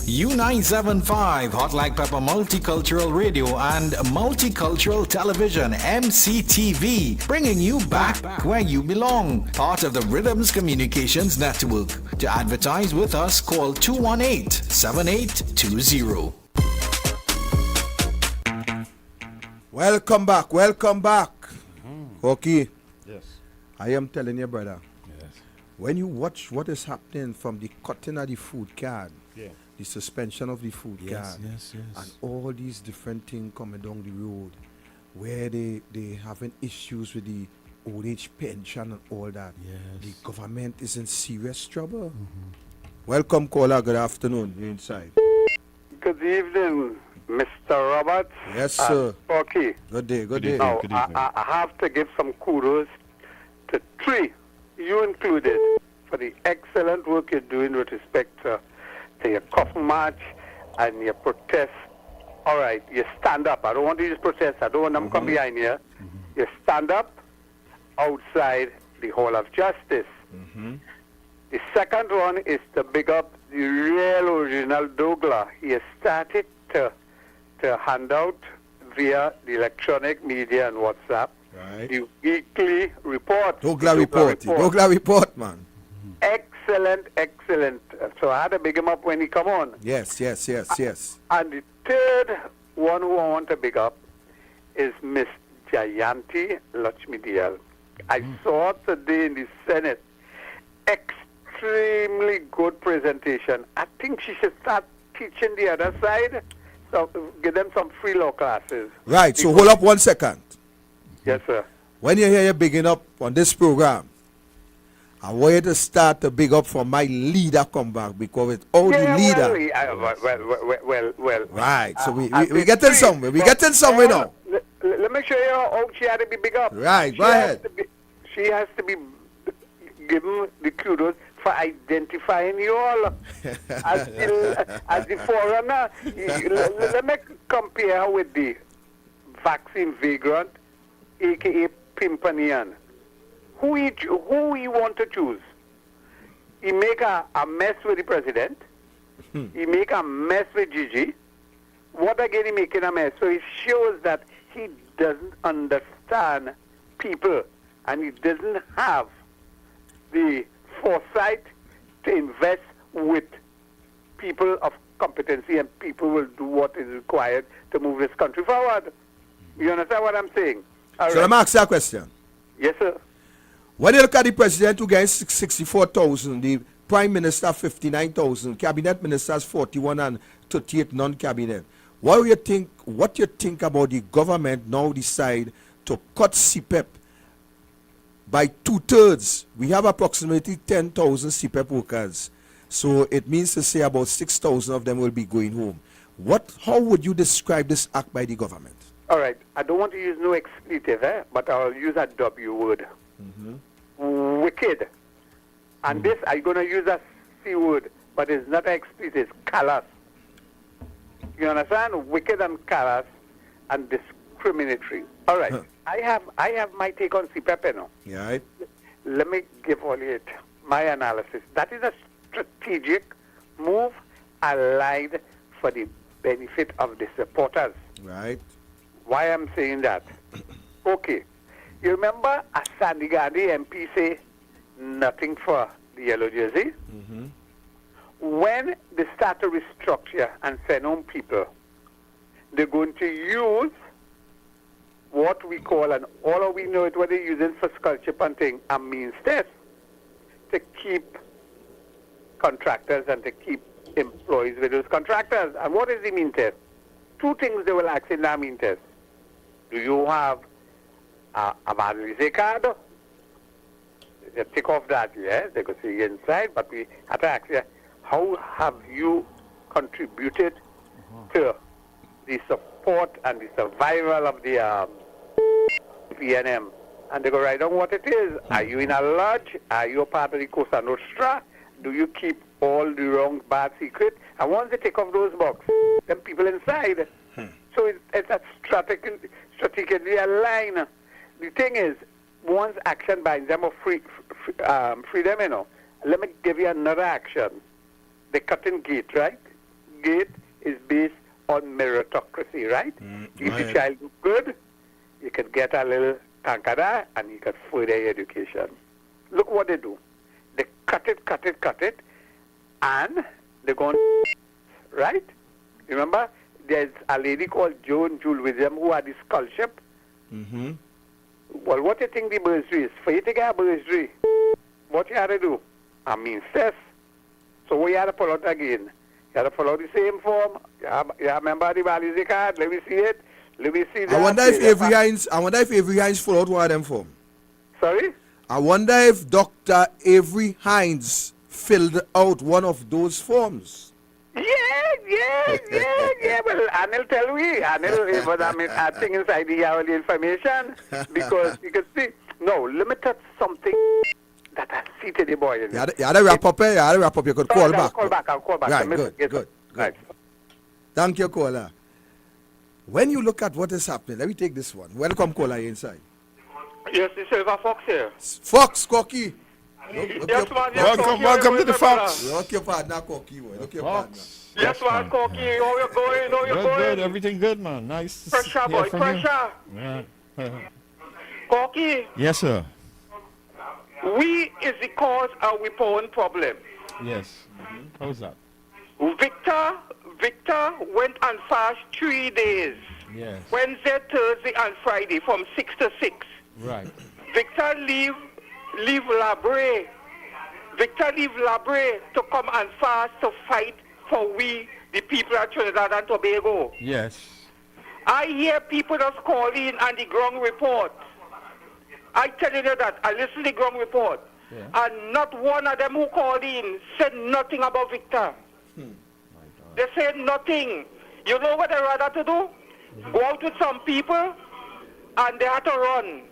U975 Hot Like Pepper Multicultural Radio and Multicultural Television MCTV, bringing you back where you belong. Part of the Rhythms Communications Network. To advertise with us, call 218-7820. Welcome back. Okay. Yes. I am telling you, brother. Yes. When you watch what is happening from the cutting of the food card, Yeah. the suspension of the food card, Yes. and all these different things coming down the road, where they having issues with the old age pension and all that. Yes. The government is in serious trouble. Welcome, caller. Good afternoon. You're inside. Good evening, Mr. Roberts. Yes, sir. Okay. Good day. Now, Good evening. I have to give some kudos to three, you included, for the excellent work you're doing with respect to your coffin march and your protest. All right, you stand up. I don't want you to protest. I don't want them to come behind you. You stand up outside the Hall of Justice. The second one is to big up the real original Douglar. He has started to hand out via the electronic media and WhatsApp Right. the weekly report. Douglar report, man. Excellent. So I had to big him up when he come on. Yes. And the third one who I want to big up is Miss Jayanti Lakshmidiyal. I saw today in the Senate extremely good presentation. I think she should start teaching the other side, so give them some free law classes. Right, so hold up 1 second. Yes, sir. When you hear you bigging up on this program, I want you to start to big up for my leader come back, because it's all the leader. Well. Right, so we and getting the somewhere. We three- getting somewhere now. Let me show you how she had to be big up. Right, She go has ahead. to she has to be given the kudos for identifying you all as the forerunner. Let me compare her with the vaccine vagrant, a.k.a. Pimpanian. Who he want to choose? He make a mess with the president. He make a mess with Gigi. What again he making a mess? So it shows that he doesn't understand people, and he doesn't have the foresight to invest with people of competency, and people will do what is required to move this country forward. You understand what I'm saying? All So right. let me ask you a question. Yes, sir. When you look at the president who gets 64,000, the prime minister 59,000, cabinet ministers 41 and 38 non-cabinet. What you think about the government now decide to cut CPEP by 2/3? We have approximately 10,000 CPEP workers. So it means to say about 6,000 of them will be going home. How would you describe this act by the government? All right. I don't want to use no expletive, but I'll use a W word. Wicked. And this, I'm going to use a C word, but it's not expletive, it's callous. You understand? Wicked and callous and discriminatory. All right. I have my take on CPEP now. Yeah, right? Let me give all it my analysis. That is a strategic move allied for the benefit of the supporters. Right. Why I'm saying that? Okay. You remember a Sandy Gandhi MP say nothing for the yellow jersey? When they start to restructure and send home people, they're going to use what we call, and all of we know it, what they're using for scholarship and thing, a means test to keep contractors and to keep employees with those contractors. And what is the mean test? Two things they will ask in that mean test. Do you have a validity card? They tick off that, yes, they could see inside, but we have to ask you, how have you contributed to the support and the survival of the PNM? And they go write down what it is. Are you in a lodge? Are you a part of the Cosa Nostra? Do you keep all the wrong, bad secret? And once they take off those boxes, then people inside. So it's a strategically aligned. The thing is, once action binds them of freedom, you know, let me give you another action. The cutting gate, right? Gate is based on meritocracy, right? If the child do good, you can get a little tankada and you can further your education. Look what they do. They cut it, and they're going, right? Remember, there's a lady called Joan Jewel Williams who had the scholarship. Well, what do you think the bursary is? For you to get a bursary, what you had to do? I mean, test. So what you had to pull out again? You had to pull out the same form. You remember the validity card? Let me see it. Let me see that. I wonder if Avery Hines full out one of them form. Sorry? I wonder if Dr. Avery Hines filled out one of those forms. Yeah. Well, Anil tell me. Anil, but I mean, I think inside the hourly information because you can see. No, limited something that I see to the boy. You had to wrap up. You could call back. I'll call back. Right, good. Right. Thank you, caller. When you look at what is happening, let me take this one. Welcome, caller, inside. Yes, the Silver Fox here. Fox, Cocky. Yes, man. Welcome to the Fox. Look your partner, Cocky. Look your partner. Yes, man, Cocky. How you going? Good. Everything good, man. Nice to pressure, hear boy. from Pressure. You. Yeah. Cocky. Yes, sir. We is the cause of we own problem. Yes. How's that? Victor went on fast 3 days. Yes. Wednesday, Thursday, and Friday from 6 to 6. Right. Victor leave Labre. Victor leave Labre to come and fast to fight for we, the people of Trinidad and Tobago. Yes. I hear people just call in on the ground report. I tell you that. I listen to the ground report. Yeah. And not one of them who called in said nothing about Victor. They said nothing. You know what they rather to do? Go out with some people and they have to run.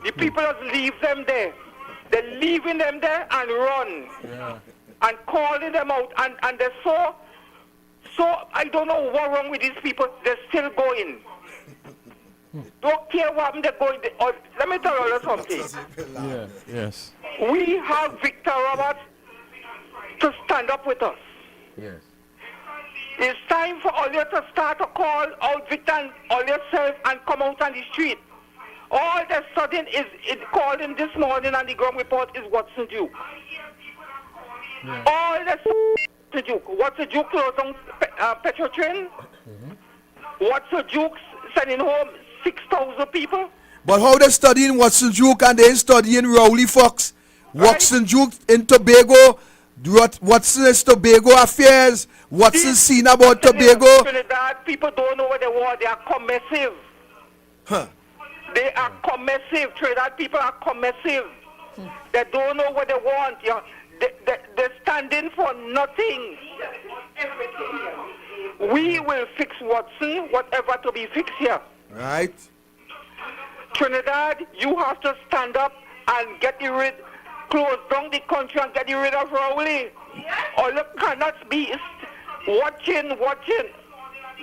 The people just leave them there. They're leaving them there and run. Yeah. And calling them out. And they're so I don't know what's wrong with these people. They're still going. Don't care what they're going. Let me tell you something. Yeah. Yes. We have Victor Roberts to stand up with us. Yes. It's time for all you to start to call out Victor and all yourself and come out on the street. All they're sudden is calling this morning on the ground report is Watson Duke. Yeah. All the Duke. What's the Duke closed on petrol train? What's the Duke sending home 6,000 people? But how they studying Watson Duke and they studying Rowley Fox? Right. Watson Duke in Tobago. Watson is Tobago affairs. Watson seen about Tobago. Trinidad people don't know what they want. They are commissive. Huh. They are commissive. Trinidad people are commissive. They don't know what they want. They're standing for nothing. We will fix Watson, whatever to be fixed here. Right. Trinidad, you have to stand up and close down the country and get rid of Rowley. Or you cannot be watching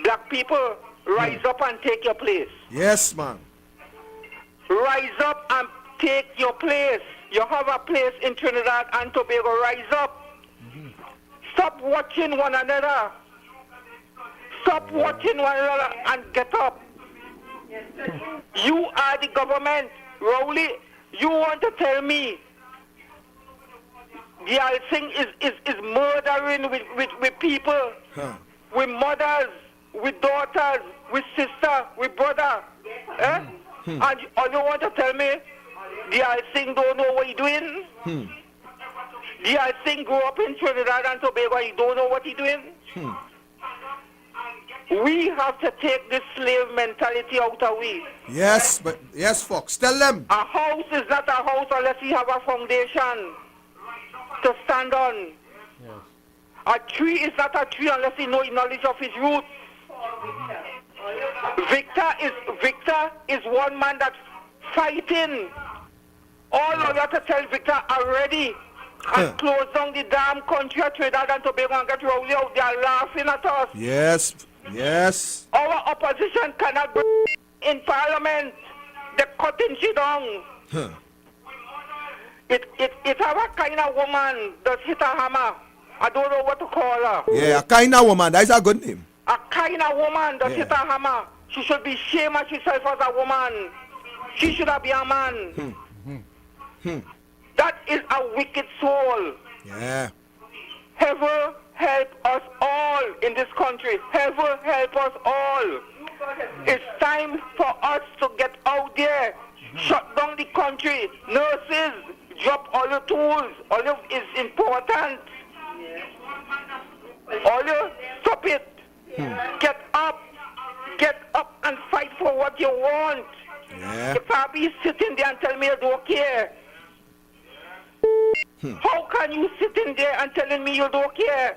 black people rise up and take your place. Yes, man. Rise up and take your place. You have a place in Trinidad and Tobago. Rise up. Stop watching one another. Stop watching one another and get up. You are the government. Rowley, you want to tell me the whole thing is murdering with people, with mothers, with daughters, with sister, with brother. And all you want to tell me, the Singh don't know what he's doing? The Singh grew up in Trinidad and Tobago, he don't know what he's doing? We have to take this slave mentality out of we. Yes, but yes, Fox. Tell them. A house is not a house unless you have a foundation to stand on. A tree is not a tree unless you know knowledge of his roots. Victor is one man that's fighting. All of you have to tell Victor already and close down the damn country of Trinidad and Tobago and get Rowley out there laughing at us. Yes, yes. Our opposition cannot be in parliament. They're cutting shit down. It have a kind of woman that hit a hammer. I don't know what to call her. Yeah, a kind of woman. That's a good name. A kind of woman that hit a hammer. She should be ashamed of herself as a woman. She should have been a man. That is a wicked soul. Yeah. Ever help us all in this country. Ever help us all. It's time for us to get out there. Shut down the country. Nurses, drop all your tools. All of is important. All you stop it. Get up and fight for what you want. Yeah. If I be sitting there and tell me you don't care, how can you sitting there and telling me you don't care?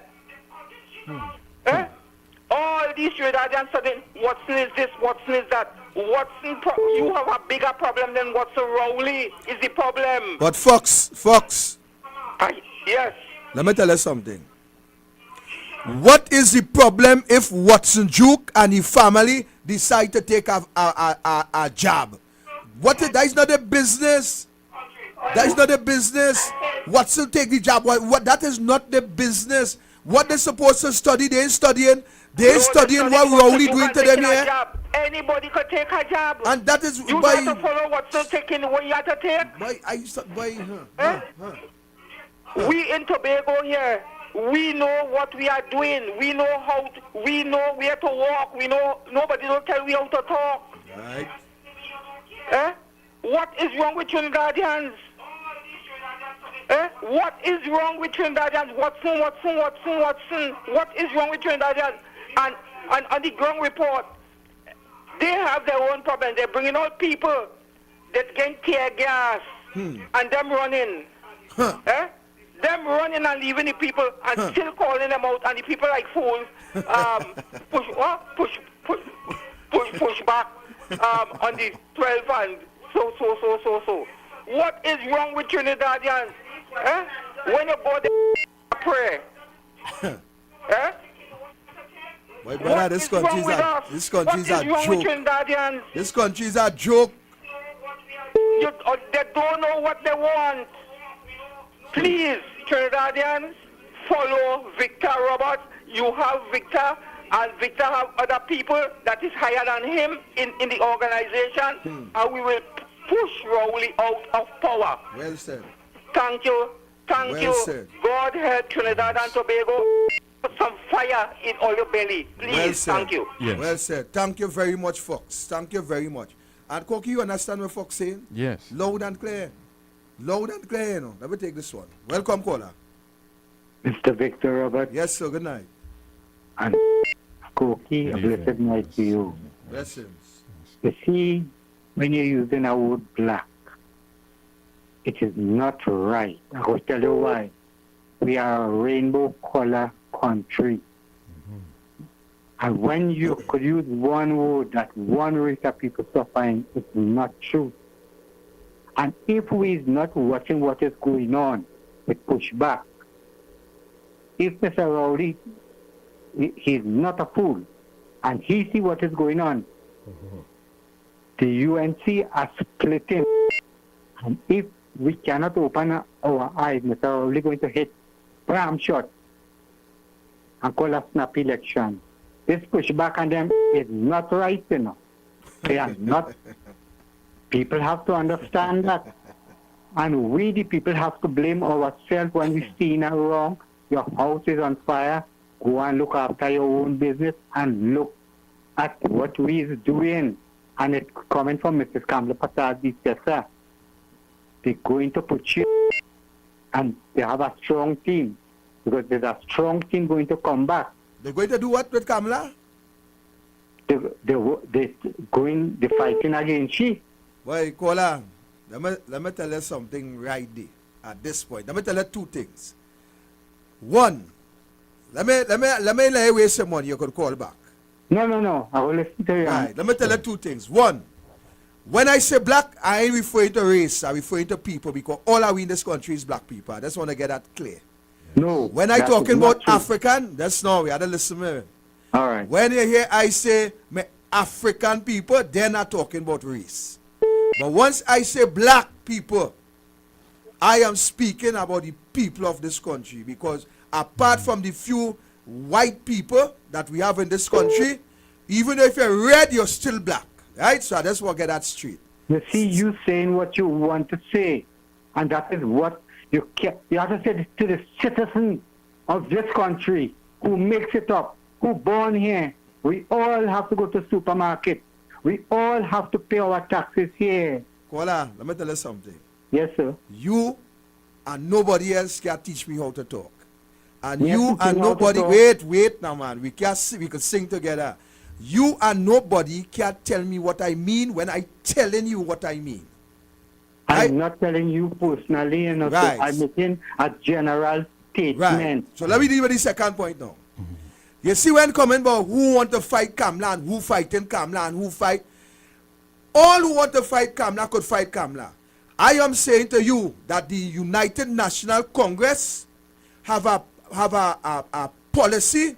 All these Trinidadians saying, Watson is this, Watson is that. Watson, you have a bigger problem than Watson Rowley is the problem. But Fox. Yes. Let me tell you something. What is the problem if Watson Duke and his family decide to take a job? That is not a business. That is not a business. Watson take the job. What that is not the business. What they're supposed to study, they ain't studying. They ain't studying what Rowley doing to them here. Anybody could take a job. And that is you why have to follow Watson taking what you have to take. We in Tobago here. We know what we are doing. We know we know where to walk. We know nobody will tell we how to talk. Right. What is wrong with Trinidadians? What is wrong with Trinidadians? Watson? What is wrong with Trinidadians? And on the ground report, they have their own problem. They're bringing out people that get tear gas and them running. Them running and leaving the people and still calling them out, and the people like fools push back on the 12 and so. What is wrong with Trinidadians? When you go there, pray. My brother, this country is a joke. This country is a joke. They don't know what they want. Please, Trinidadians, follow Victor Roberts. You have Victor, and Victor have other people that is higher than him in the organization, and we will push Rowley out of power. Well said. Thank you. Said. God help Trinidad and Tobago. Put some fire in all your belly. Please, thank you. Yes. Well said. Thank you very much, Fox. Thank you very much. And Koki, you understand what Fox saying? Yes. Loud and clear. Loud and clear, you know. Let me take this one. Welcome, caller. Mr. Victor Robert. Yes, sir. Good night. And Koki, a blessed night to you. Blessings. You see, when you're using a word black, it is not right. I will tell you why. We are a rainbow color country. And when you could use one word that one race of people suffering, it's not true. And if we is not watching what is going on, we push back. If Mr. Rowley, he's not a fool, and he see what is going on, the UNC are splitting. And if we cannot open our eyes, Mr. Rowley going to hit pram shot and call a snap election. This pushback on them is not right, you know. They are not. People have to understand that. And we, the people, have to blame ourselves when we see a wrong. Your house is on fire. Go and look after your own business and look at what we is doing. and it's coming from Mrs. Kamla Prasad, the sister. They're going to put you, and they have a strong team, because there's a strong team going to come back. They're going to do what with Kamala? They're fighting against she. Well, Kola, let me tell you something right there at this point. Let me tell you two things. One, let me lay away some money you could call back. No. I will listen to you. Right. Let me tell you two things. One, when I say black, I ain't referring to race. I'm referring to people, because all are we in this country is black people. I just want to get that clear. No. When I talking about African, that's no, we had to listen to me. All right. When you hear I say me African people, they're not talking about race. But once I say black people, I am speaking about the people of this country, because apart from the few white people that we have in this country, even if you're red, you're still black. Right? So I just want to get that straight. You see, you saying what you want to say, and that is what you have to say to the citizen of this country who makes it up, who born here. We all have to go to supermarket. We all have to pay our taxes here. Kola, let me tell you something. Yes, sir. You and nobody else can teach me how to talk. And Yes, you you and know how to nobody, talk. wait now, man. We could sing together. You and nobody can tell me what I mean when I telling you what I mean. I'm not telling you personally, you know, Right. so I'm making a general statement. Right. So let me deal with the second point now. You see, when coming about who want to fight Kamla and who fighting Kamla and who fight, all who want to fight Kamla could fight Kamla. I am saying to you that the United National Congress have a policy,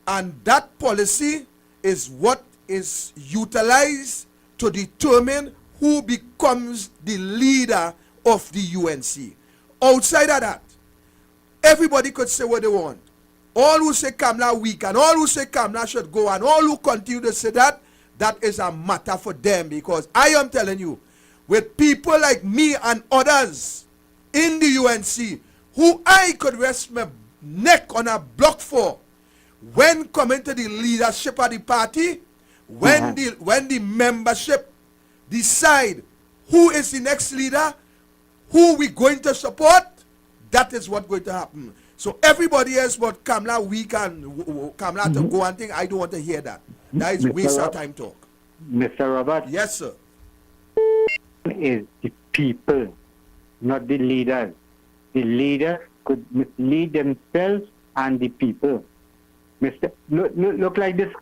and that policy is what is utilized to determine who becomes the leader of the UNC. Outside of that, everybody could say what they want. All who say Kamla weak and all who say Kamla should go and all who continue to say that, that is a matter for them, because I am telling you, with people like me and others in the UNC, who I could rest my neck on a block for, when coming to the leadership of the party, when the membership decide who is the next leader, who we going to support, that is what going to happen. So everybody else but Kamla weak and Kamla to go and think, I don't want to hear that. That is waste of time talk. Mr. Robert? Yes, sir. Is the people, not the leaders. The leaders could mislead themselves and the people. Look like this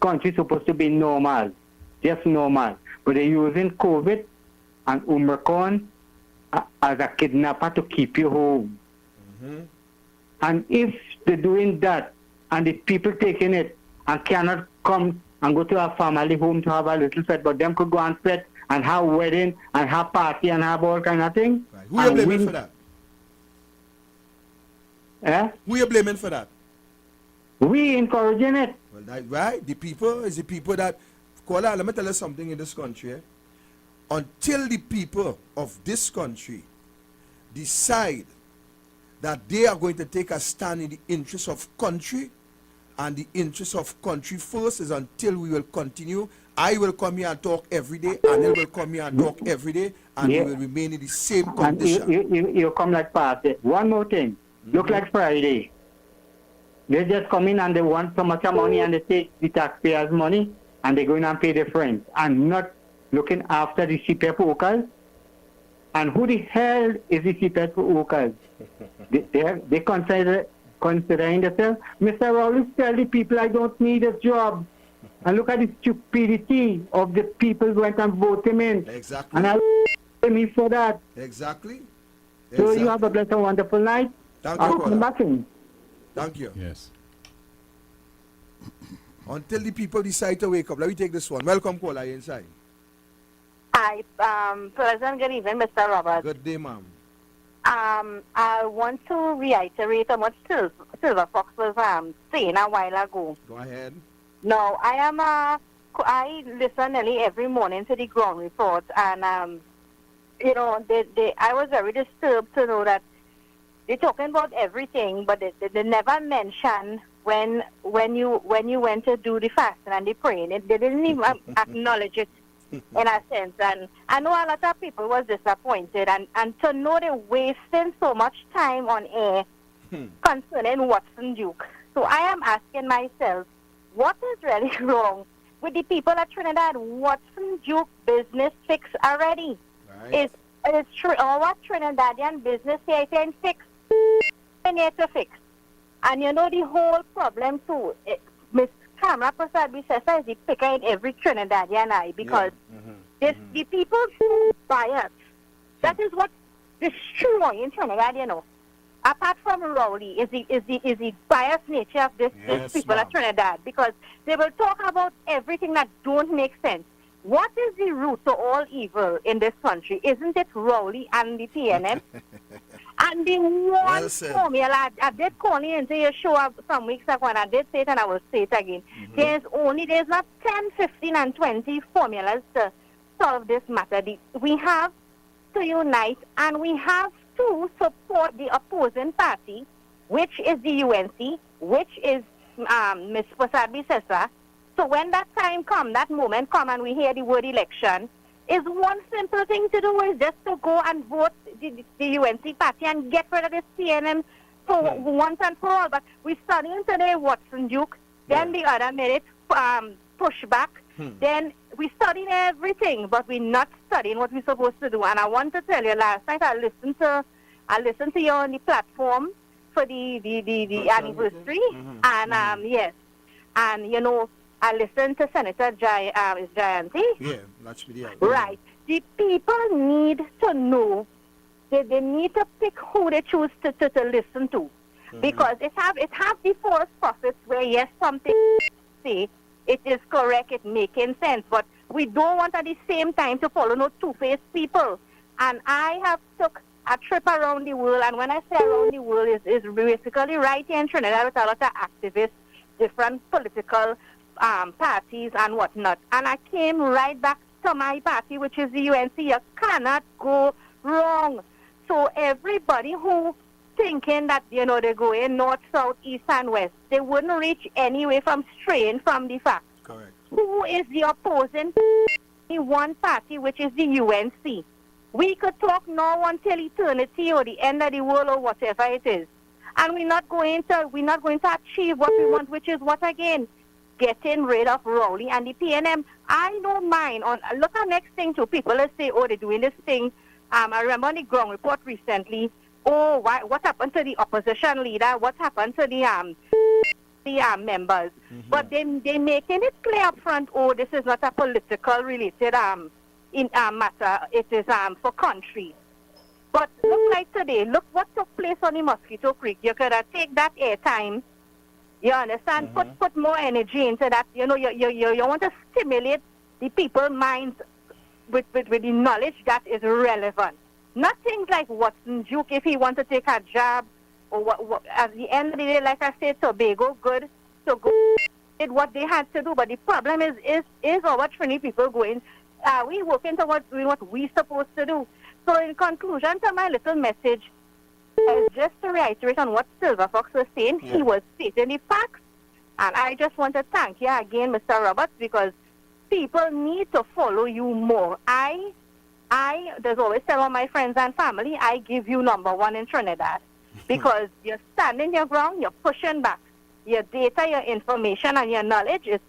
country is supposed to be normal, just normal. But they're using COVID and Omicron as a kidnapper to keep you home. And if they're doing that and the people taking it and cannot come and go to a family home to have a little fete, but them could go and fete and have wedding and have party and have all kind of thing. Right. Who you blaming for that? Who you blaming for that? We encouraging it. Well, that, right? The people is the people that, Kola, let me tell you something in this country. Until the people of this country decide that they are going to take a stand in the interest of country, and the interest of country first is until we will continue. I will come here and talk every day, and they will come here and talk every day, and we will remain in the same condition. And you come like past it. One more thing. Look like Friday. They just come in and they want so much money and they take the taxpayers' money and they go in and pay their friends and not looking after the CPF workers. And who the hell is the CPF workers? they considering themselves. Mr. Rowley tell the people I don't need a job. And look at the stupidity of the people who went and vote him in. Exactly. And I blame me for that. Exactly. So you have a blessed and wonderful night. Thank I'll you, come back in. Thank you. Yes. Until the people decide to wake up. Let me take this one. Welcome, Kola, inside. Hi, pleasant good evening, Mr. Robert. Good day, ma'am. I want to reiterate on what Silver Fox was saying a while ago. Go ahead. No, I listen nearly every morning to the ground report, and you know, I was very disturbed to know that they're talking about everything, but they never mention when you went to do the fasting and the praying, they didn't even acknowledge it in a sense. And I know a lot of people was disappointed, and to know they're wasting so much time on air concerning Watson Duke. So I am asking myself, what is really wrong with the people at Trinidad? Watson Duke business fixed already. Right. It's true. Our Trinidadian business here can fix. We need to fix. And you know the whole problem too. Miss Kamra Prasad Bisesa is the picker in every Trinidadian eye because the people who buy us. That is what destroying Trinidad, you know. Apart from Rowley, is the biased nature of these people at Trinidad, because they will talk about everything that don't make sense. What is the root to all evil in this country? Isn't it Rowley and the PNM? And the one formula, I did call you into your show some weeks ago, and I did say it, and I will say it again. There's not 10, 15, and 20 formulas to solve this matter. We have to unite, and we have to support the opposing party, which is the UNC, which is Ms. Prasad Bisesa. So when that time come, that moment come, and we hear the word election, is one simple thing to do is just to go and vote the UNC party and get rid of this PNM for once and for all. But we're studying today Watson Duke, then the other minute pushback, then we studying everything, but we're not studying what we're supposed to do. And I want to tell you, last night I listened to you on the platform for the anniversary, and yes, and you know, I listened to Senator Jayanti. Yeah, that's me. Right. The people need to know that they need to pick who they choose to listen to. Because it have the false prophets where yes, something say it is correct, it making sense, but we don't want at the same time to follow no two-faced people. And I have took a trip around the world, and when I say around the world, is basically right here in Trinidad with a lot of activists, different political parties and whatnot. And I came right back to my party, which is the UNC. You cannot go wrong. So everybody who thinking that, you know, they're going north, south, east, and west, they wouldn't reach anyway from straying from the fact. Correct. Who is the opposing one party, which is the UNC? We could talk now until eternity or the end of the world or whatever it is. And we're not going to achieve what we want, which is what again? Getting rid of Rowley and the PNM. I don't mind. Look at next thing too. People let's say, oh, they're doing this thing. I remember on the ground report recently. Oh, what happened to the opposition leader? What happened to the members? But they making it clear up front. Oh, this is not a political related matter. It is for country. But look like today. Look what took place on the Mosquito Creek. You could take that airtime. You understand? Put more energy into that. You know, you want to stimulate the people's minds with the knowledge that is relevant. Not things like Watson Duke if he wants to take a job or what. At the end of the day, like I said, Tobago good. So go did what they had to do. But the problem is our Trini people going. We working towards doing what we supposed to do. So in conclusion to my little message, just to reiterate on what Silver Fox was saying, he was stating the facts. And I just want to thank you again, Mr. Roberts, because people need to follow you more. There's always some of my friends and family, I give you number one in Trinidad. Because you're standing your ground, you're pushing back. Your data, your information, and your knowledge is...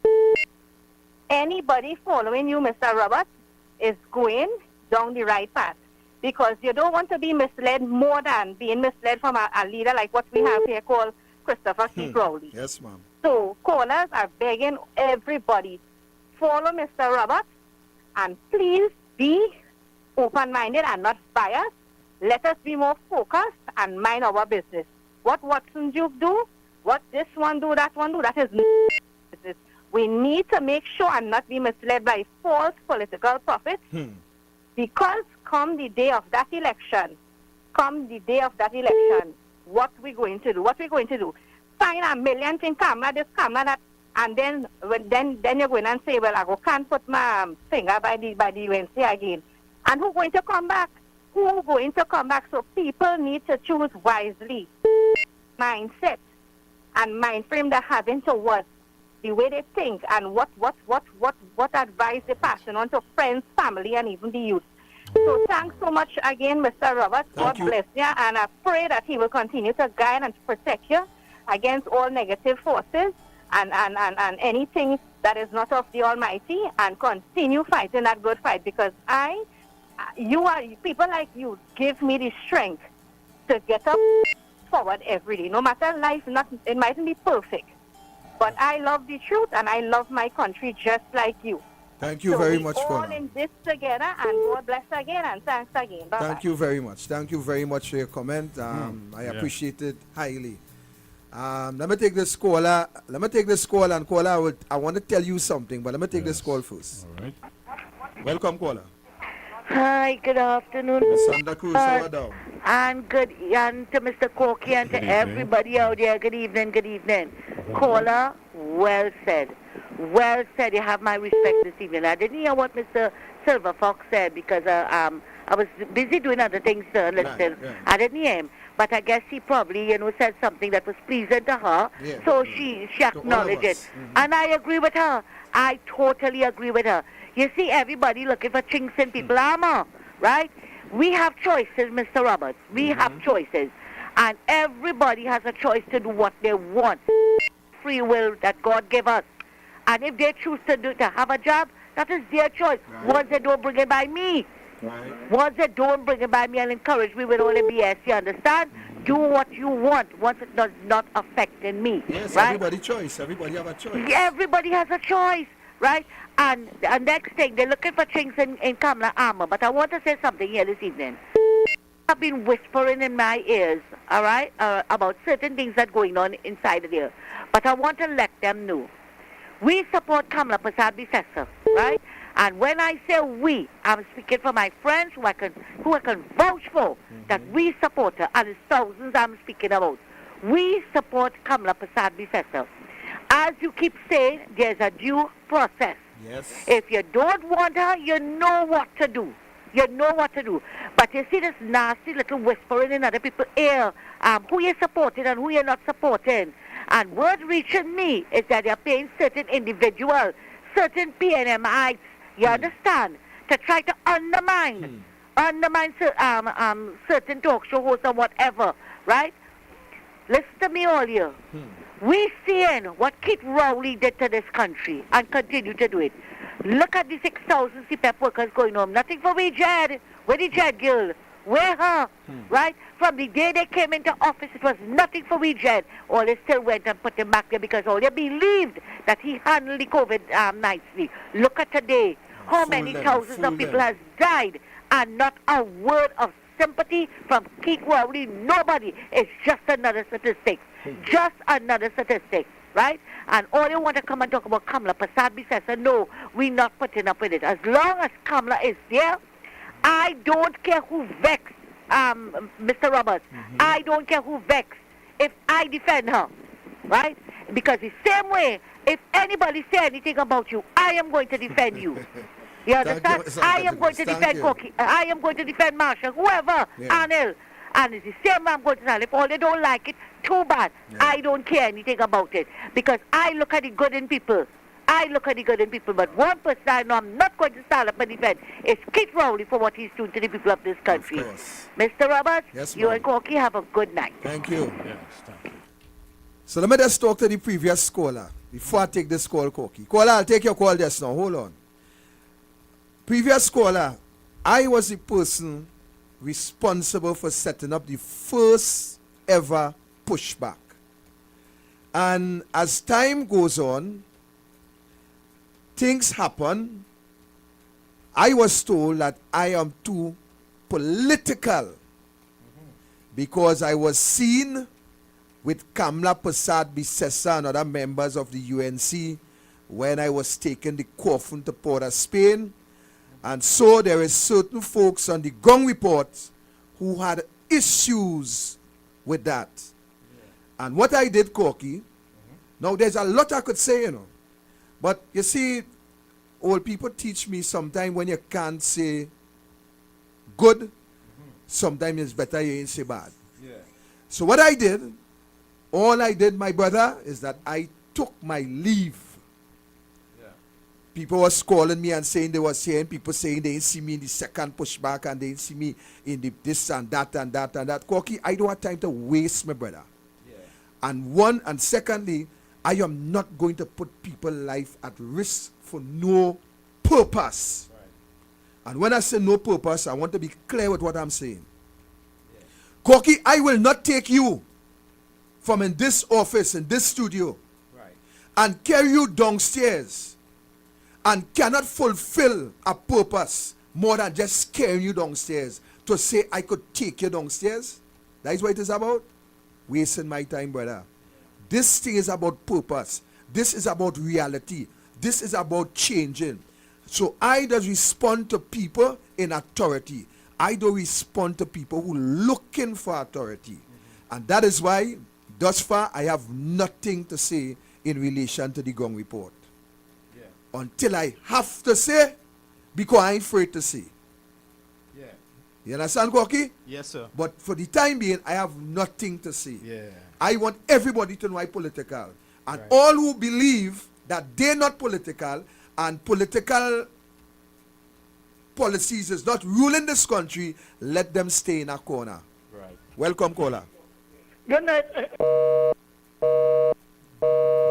Anybody following you, Mr. Roberts, is going down the right path. Because you don't want to be misled more than being misled from a leader like what we have here called Christopher C. Crowley. Yes, ma'am. So callers are begging everybody, follow Mr. Roberts, and please be open-minded and not biased. Let us be more focused and mind our business. What Watson Duke do, what this one do, that is business. We need to make sure and not be misled by false political profits. Because come the day of that election, what we going to do? Find a million things, camera this, camera that, and then you're going and say, well, I can't put my finger by the UNC again. And who's going to come back? So people need to choose wisely. Mindset. and mind frame they're having towards the way they think and what advice they're passing on to friends, family, and even the youth. So thanks so much again, Mr. Roberts. God bless you, and I pray that he will continue to guide and protect you against all negative forces and anything that is not of the Almighty, and continue fighting that good fight, because people like you give me the strength to get up forward every day. No matter life, it mightn't be perfect, but I love the truth and I love my country just like you. Thank you very much, all Paula. in this together, and God bless again, and thanks again. Bye-bye. Thank you very much. Thank you very much for your comment. I appreciate it highly. Let me take this caller. And caller, I want to tell you something, but let me take this call first. All right. Welcome, caller. Hi, good afternoon. Miss Sandra Cruz, how are you? And to Mr. Corky and to everybody out there, good evening, good evening. Caller, well said. Well said. You have my respect this evening. I didn't hear what Mr. Silver Fox said because I was busy doing other things, listen. I didn't hear him. But I guess he probably, said something that was pleasing to her. Yeah. So she acknowledged it. Mm-hmm. And I agree with her. I totally agree with her. You see, everybody looking for chinks in people's armor, right? We have choices, Mr. Roberts. We have choices. And everybody has a choice to do what they want. Free will that God gave us. And if they choose to have a job, that is their choice. Right. Once they don't bring it by me. Right. Once they don't bring it by me and encourage me with all the BS, you understand? Do what you want once it does not affect me. Yes, right? everybody choice. Everybody have a choice. Everybody has a choice, right? And next thing, they're looking for chinks in Kamala armor. But I want to say something here this evening. I've been whispering in my ears, all right, about certain things that are going on inside of there. But I want to let them know. We support Kamala Persad-Bissessar, right? And when I say we, I'm speaking for my friends who I can vouch for that we support her, and it's thousands I'm speaking about. We support Kamala Persad-Bissessar. As you keep saying, there's a due process. Yes. If you don't want her, you know what to do. You know what to do. But you see this nasty little whispering in other people's ear, who you're supporting and who you're not supporting. And word reaching me is that they're paying certain individuals, certain PNMites, you understand, to try to undermine certain talk show hosts or whatever, right? Listen to me all here. We seeing what Kit Rowley did to this country and continue to do it. Look at the 6,000 CPAP workers going home. Nothing for we, Jed. Where the Jed girl? Where her? Right? From the day they came into office, it was nothing for we, Jed. All they still went and put him back there because all they believed that he handled the COVID nicely. Look at today. How many thousands of people has died and not a word of sympathy from Keith Rowley. Nobody. It's just another statistic. Just another statistic. Right? And all you want to come and talk about Kamala Persad-Bissessar, no, we're not putting up with it. As long as Kamala is there, I don't care who vexed Mr. Roberts. I don't care who vexed if I defend her. Right? Because the same way, if anybody say anything about you, I am going to defend you. You understand? I am going to defend Koki. I am going to defend Marsha, whoever, Anil. And it's the same way I'm going to tell. If all they don't like it, too bad. I don't care anything about it. Because I look at the good in people. I look at the good in people. But one person I know I'm not going to stand up and defend is Kit Rowley for what he's doing to the people of this country. Mr. Roberts, you and Corky have a good night. Thank you. So let me just talk to the previous caller before I take this call, Corky. Caller, I'll take your call just now. Hold on. Previous caller, I was the person responsible for setting up the first ever pushback. And as time goes on, things happen. I was told that I am too political because I was seen with Kamala Persad-Bissessar and other members of the UNC when I was taking the coffin to Port of Spain. And so there is certain folks on the Gong report who had issues with that. And what I did, Corky, now there's a lot I could say, but you see, old people teach me sometimes when you can't say good, sometimes it's better you ain't say bad. So what I did, All I did, my brother, is that I took my leave. People was calling me and saying they were saying, people saying they didn't see me in the second pushback and they didn't see me in the this and that and that and that. Corky, I don't have time to waste, my brother. And secondly, I am not going to put people's life at risk for no purpose. And when I say no purpose, I want to be clear with what I'm saying. Corky, I will not take you from in this office, in this studio, and carry you downstairs and cannot fulfill a purpose more than just carrying you downstairs to say I could take you downstairs. That is what it is about. Wasting my time, brother. This thing is about purpose. This is about reality. This is about changing. So I just respond to people in authority. I don't respond to people who looking for authority. And that is why, thus far, I have nothing to say in relation to the Gong report. Until I have to say, because I'm afraid to say. You understand, Corky? Yes, sir. But for the time being, I have nothing to say. Yeah. I want everybody to know I'm political. And all who believe that they're not political and political policies is not ruling this country, let them stay in a corner. Right. Welcome, caller. Good night.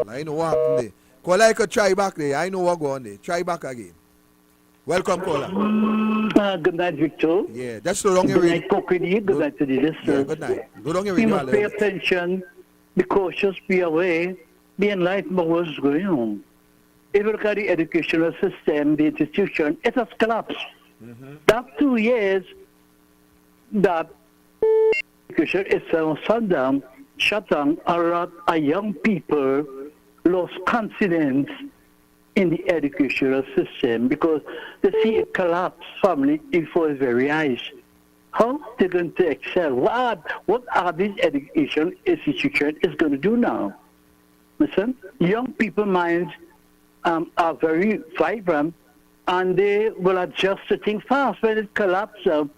I know what happened there. Caller, I could try back there. I know what going on there. Try back again. Welcome, caller. Good night, Victor. Yeah, that's the wrong Good radio. night, Kokidi. Good night to the listeners. Yeah, good night. Go down your We radio. must pay attention, be cautious, be aware, be enlightened about what's going on. If you look at the educational system, the institution, it has collapsed. That 2 years that education is sundown, shut down, a lot of young people lost confidence in the educational system because they see it collapse family before their very eyes. How they're going to excel? What are these education institutions is going to do now? Listen, young people's minds are very vibrant and they will adjust to things fast. When it collapses,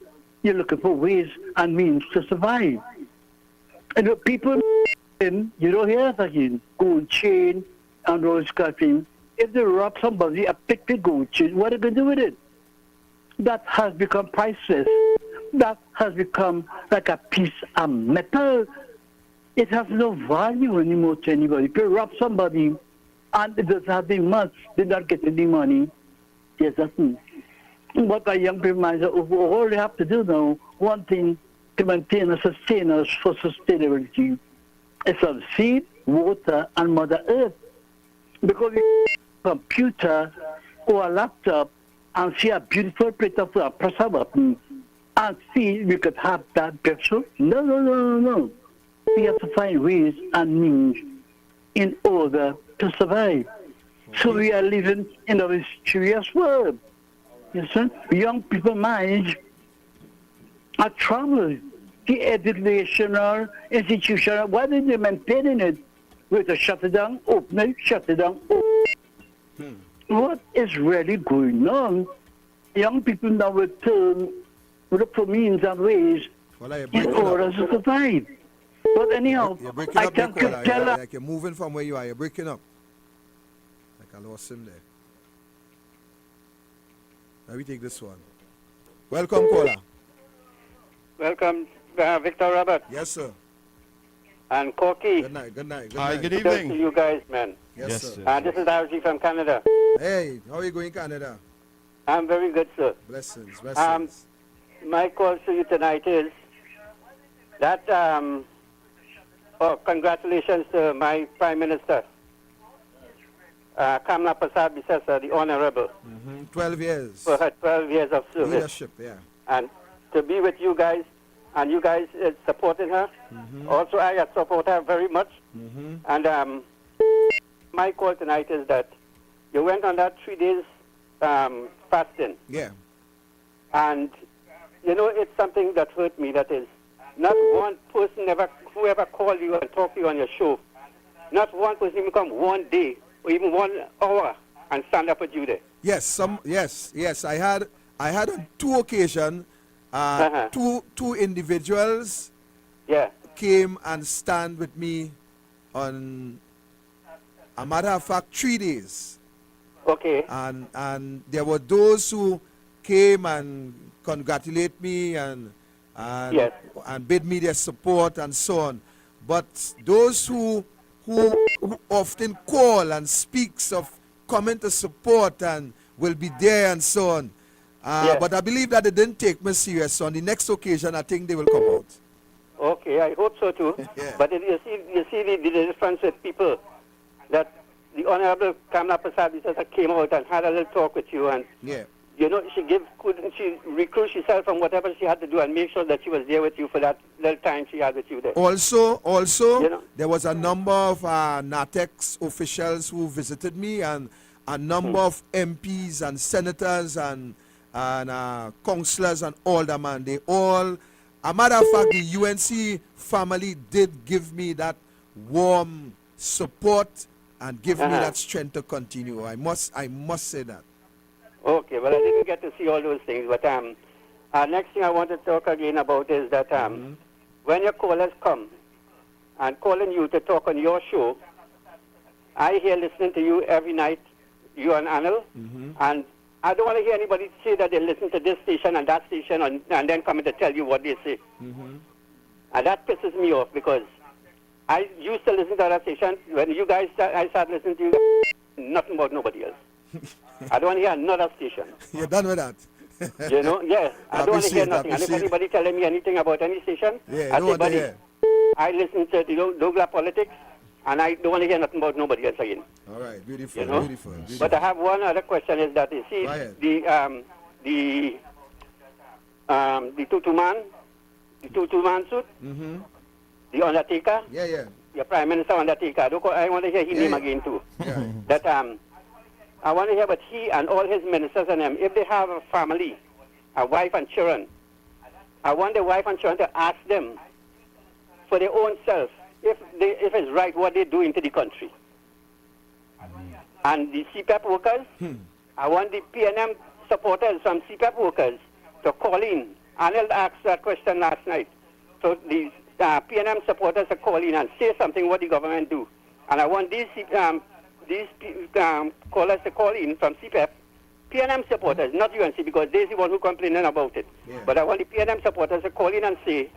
you're looking for ways and means to survive. And the people, you don't hear that again, gold chain and rose cutting. If they rob somebody, a pick the gold chain, what are they going to do with it? That has become priceless. That has become like a piece of metal. It has no value anymore to anybody. If you rob somebody and it doesn't have the much, they're not getting the money. Yes, that's me. What our young people mind, all they have to do now, one thing to maintain a sustainers for sustainability is some seed, water, and Mother Earth. Because a computer or a laptop and see a beautiful picture for a press a button and see we could have that picture. No. We have to find ways and means in order to survive. So we are living in a mysterious world. You see? Young people's minds are troubled. The educational institution, why are they maintaining it? With a shut it down, open it, shut it down, open. What is really going on? Young people now will turn, look for means and ways in order to survive. But anyhow, I can tell her. Like you're moving from where you are, you're breaking up. Like I lost him there. Now we take this one. Welcome, caller. Welcome, Victor Robert. Yes, sir. And Corky. Good night. Hi, good Good evening. to you guys, man. Yes, sir. This is RG from Canada. Hey, how are you going, Canada? I'm very good, sir. Blessings. My call to you tonight is that, congratulations to my Prime Minister, Kamala Prasad Bisesa, the Honorable. 12 years. For her 12 years of service. Leadership, yeah. And to be with you guys, and you guys supporting her. Also, I support her very much. And my call tonight is that you went on that 3 days fasting. Yeah. And, you know, it's something that hurt me. That is, not one person who ever called you and talked to you on your show, not one person even come one day or even 1 hour and stand up with you there. Yes, yes. I had on 2 occasions, two individuals came and stand with me on a matter of fact 3 days. Okay. And there were those who came and congratulate me and Yes. and bid me their support and so on. But those who often call and speaks of coming to support and will be there and so on. Yes. But I believe that they didn't take me serious. So on the next occasion, I think they will come out. Okay, I hope so too. Yeah. But you see the difference with people that the Honorable Kamala Prasad came out and had a little talk with you, and Yeah. you know she recruit herself from whatever she had to do and make sure that she was there with you for that little time she had with you there. Also, You know? there was a number of NATEX officials who visited me, and a number of MPs and senators and councillors and aldermen. They all, a matter of fact, the UNC family did give me that warm support and give me that strength to continue. I must say that. Okay, well, I didn't get to see all those things, but next thing I want to talk again about is that when your callers come and calling you to talk on your show, I hear listening to you every night, you and Anil, and I don't want to hear anybody say that they listen to this station and that station and then coming to tell you what they say. And that pisses me off because I used to listen to that station. When you guys, I started listening to you, nothing about nobody else. I don't want to hear another station. You're done with that. You know, yeah. I don't want to hear nothing. And if anybody telling me anything about any station, Yeah, I don't say, want to buddy, hear. I listen to Douglar politics, and I don't want to hear nothing about nobody else again. All right, beautiful, You know? beautiful. But I have one other question: is that you see Go ahead. the two-two man suit, the Undertaker, Yeah. your Prime Minister Undertaker. I want to hear his name again too. Yeah. That I want to hear about he and all his ministers and them, if they have a family, a wife and children, I want the wife and children to ask them for their own self if it's right what they're doing to the country. And the CPAP workers, I want the PNM supporters from CPAP workers to call in. Anil asked that question last night. So these PNM supporters to call in and say something what the government do. And I want these callers to call in from CPAP, PNM supporters, not UNC, because they're the one who complaining about it. Yeah. But I want the PNM supporters to call in and say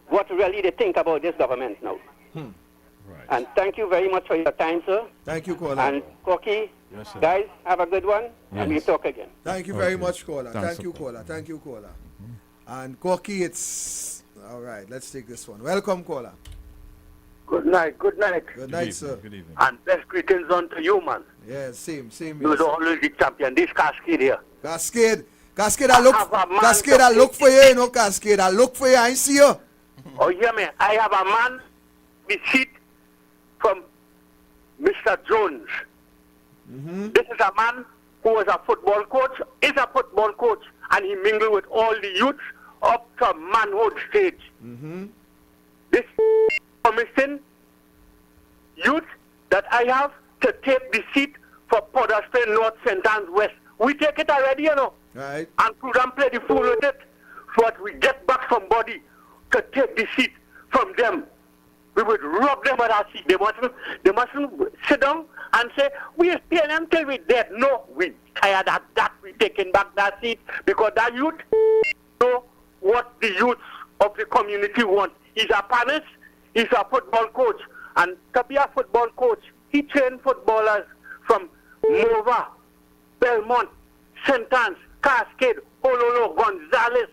what really they think about this government now. And thank you very much for your time, sir. Thank you, caller. And Corky, Yes, sir. guys, have a good one, and we'll talk again. Thank you very Okay. much, caller. Thanks, Thank you, sir. caller. Thank you, caller. And Corky, it's all right. Let's take this one. Welcome, caller. Good night, good night. Good night, sir. Good evening. And best greetings on to you, man. Yeah, same. You're Yes. always the champion. This Cascade here. Cascade, I look, have a man Cascade, I look for you, you know, Cascade. I look for you. I ain't see you. Oh, hear me. I have a man with seat from Mr. Jones. This is a man who was a football coach, is a football coach, and he mingled with all the youths up to manhood stage. This promising youth that I have to take the seat for Potterston North, St. Anne's West. We take it already, you know. Right. And Prudham play the fool with it. So that we get back somebody to take the seat from them. We would rob them at our seat. They mustn't sit down and say, we are PNM till we dead. No, we tired of that. We taking back that seat because that youth know what the youths of the community want. He's a panelist, he's a football coach. And to be a football coach, he trained footballers from Mova, Belmont, St. Anne's, Cascade, Honolulu, Gonzales,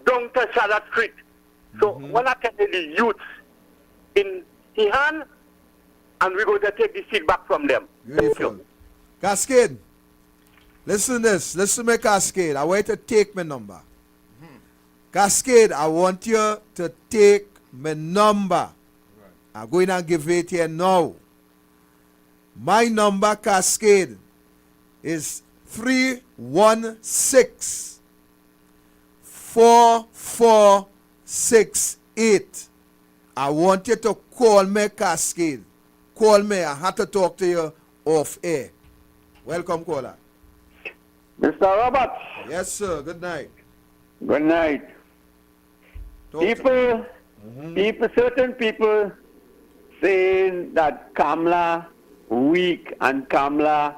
down to Charlotte Street. So when I tell the youths in his hand, and we're going to take the seat back from them. Beautiful. Cascade, listen to this. Listen to me, Cascade. I want you to take my number. Cascade, I want you to take my number. I'm going to give it here now. My number, Cascade, is 316 4468. I want you to call me, Cascade. Call me. I have to talk to you off air. Welcome, caller. Mr. Roberts. Yes, sir. Good night. Good night. Talk to- Certain people saying that Kamala weak and Kamala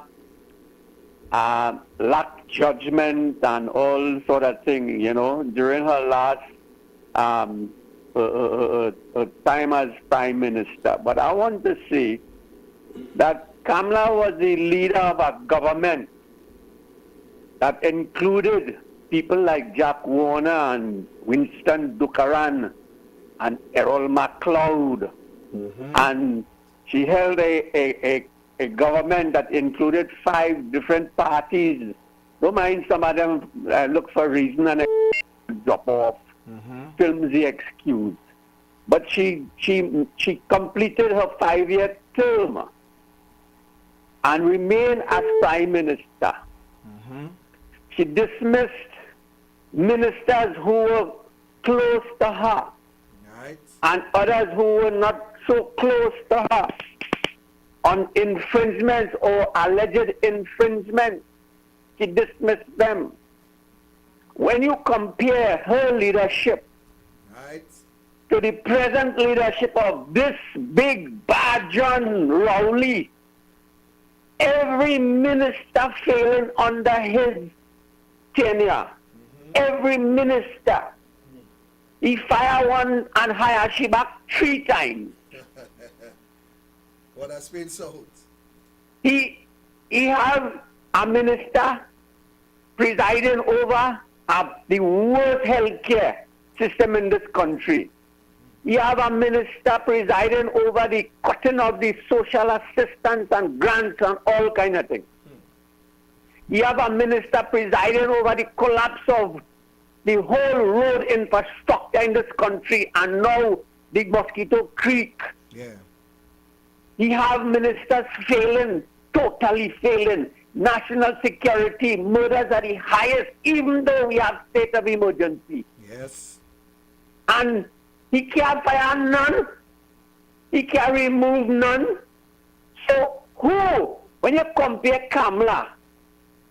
lack judgment and all sort of thing, you know, during her last time as Prime Minister. But I want to say that Kamala was the leader of a government that included people like Jack Warner and Winston Douglar and Errol MacLeod. And she held a government that included 5 different parties. Don't mind some of them look for reason and drop off. Flimsy excuse. But she completed her 5-year term and remained as Prime Minister. She dismissed ministers who were close to her and others who were not so close to her on infringements or alleged infringements. She dismissed them. When you compare her leadership to the present leadership of this big bad John Rowley, every minister failing under his tenure, every minister, he fired one and hired she back 3 times. What has been sold? He have a minister presiding over the worst healthcare system in this country. You have a minister presiding over the cutting of the social assistance and grants and all kind of things. You have a minister presiding over the collapse of the whole road infrastructure in this country and now the Mosquito Creek. You have ministers failing, totally failing. National security, murders are the highest, even though we have state of emergency. Yes. And he can't fire none. He can't remove none. So who, when you compare Kamala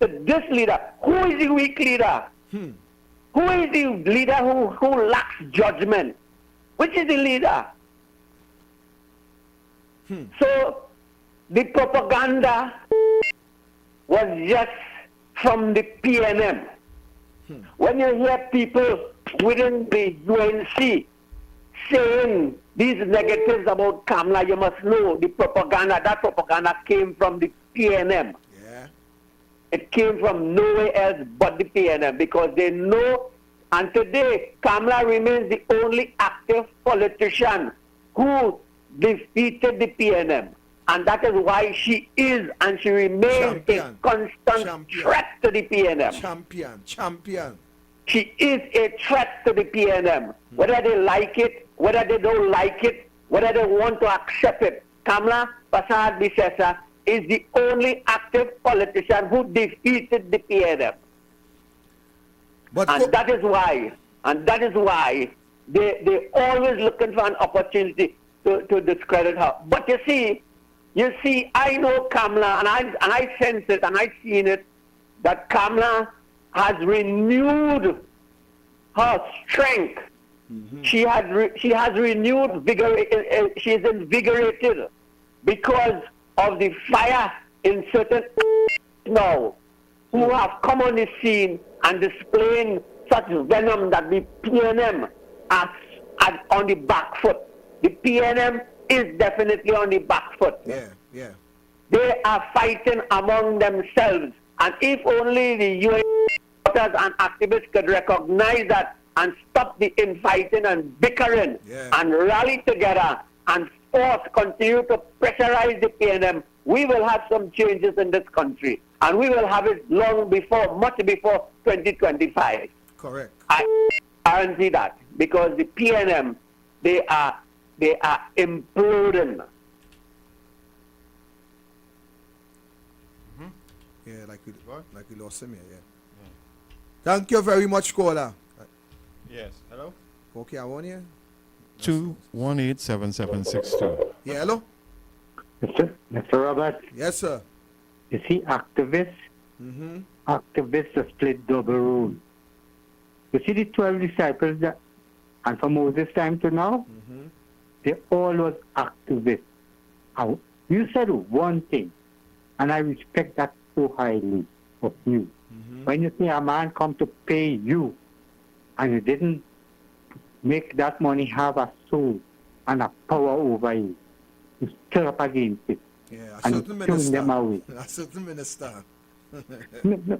to this leader, who is the weak leader? Who is the leader who lacks judgment? Which is the leader? So the propaganda was just from the PNM. When you hear people within the UNC saying these negatives about Kamala, you must know the propaganda, that propaganda came from the PNM. It came from nowhere else but the PNM because they know, and today Kamala remains the only active politician who defeated the PNM. And that is why she is and she remains a constant threat to the PNM. Champion. She is a threat to the PNM. Whether they like it, whether they don't like it, whether they want to accept it. Kamala Prasad Bisesa is the only active politician who defeated the PNM. And that is why they always looking for an opportunity to discredit her. But you see, I know Kamala, and I sense it, and I've seen it, that Kamala has renewed her strength. She has renewed vigor. She is invigorated because of the fire in certain now who have come on the scene and displaying such venom that the PNM are on the back foot. The PNM is definitely on the back foot. They are fighting among themselves. And if only the UN supporters and activists could recognize that and stop the infighting and bickering and rally together and continue to pressurize the PNM, we will have some changes in this country. And we will have it long before, much before 2025. Correct. I guarantee that because the PNM, they are imploding. Yeah, like we lost him here, Thank you very much, caller. Yes, hello? Okay, I want you. 218-7762. Yeah, hello? Mr. Robert? Yes, sir. You see, activists are split double rule. You see the 12 disciples that, and from Moses' time to now, They all was activists. You said one thing, and I respect that so highly of you. When you say a man come to pay you, and you didn't make that money have a soul and a power over you, you stood up against it. Yeah, a and certain you turned them away. minister. A certain minister.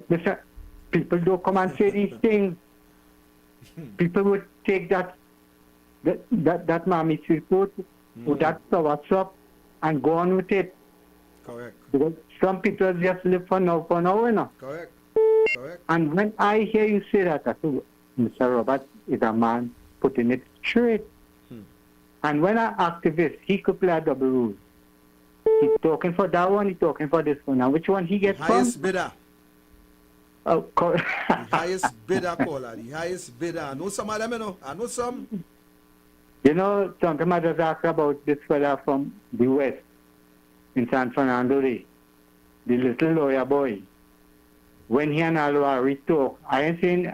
Listen, people don't come and say these things. People would take that mommy's report or that sour soup and go on with it. Correct. Because some people just live for now, you know. Correct. Correct. And when I hear you say that, I say, Mr. Robert is a man putting it straight. And when an activist, he could play a double role. He's talking for that one, he's talking for this one. Now, which one he gets Highest from? bidder. Oh, The highest bidder caller. The highest bidder. I know some of them, you know. I know some. You know, something I just asked about this fella from the West in San Fernando, the little lawyer boy. When he and Alwari talk, I ain't saying,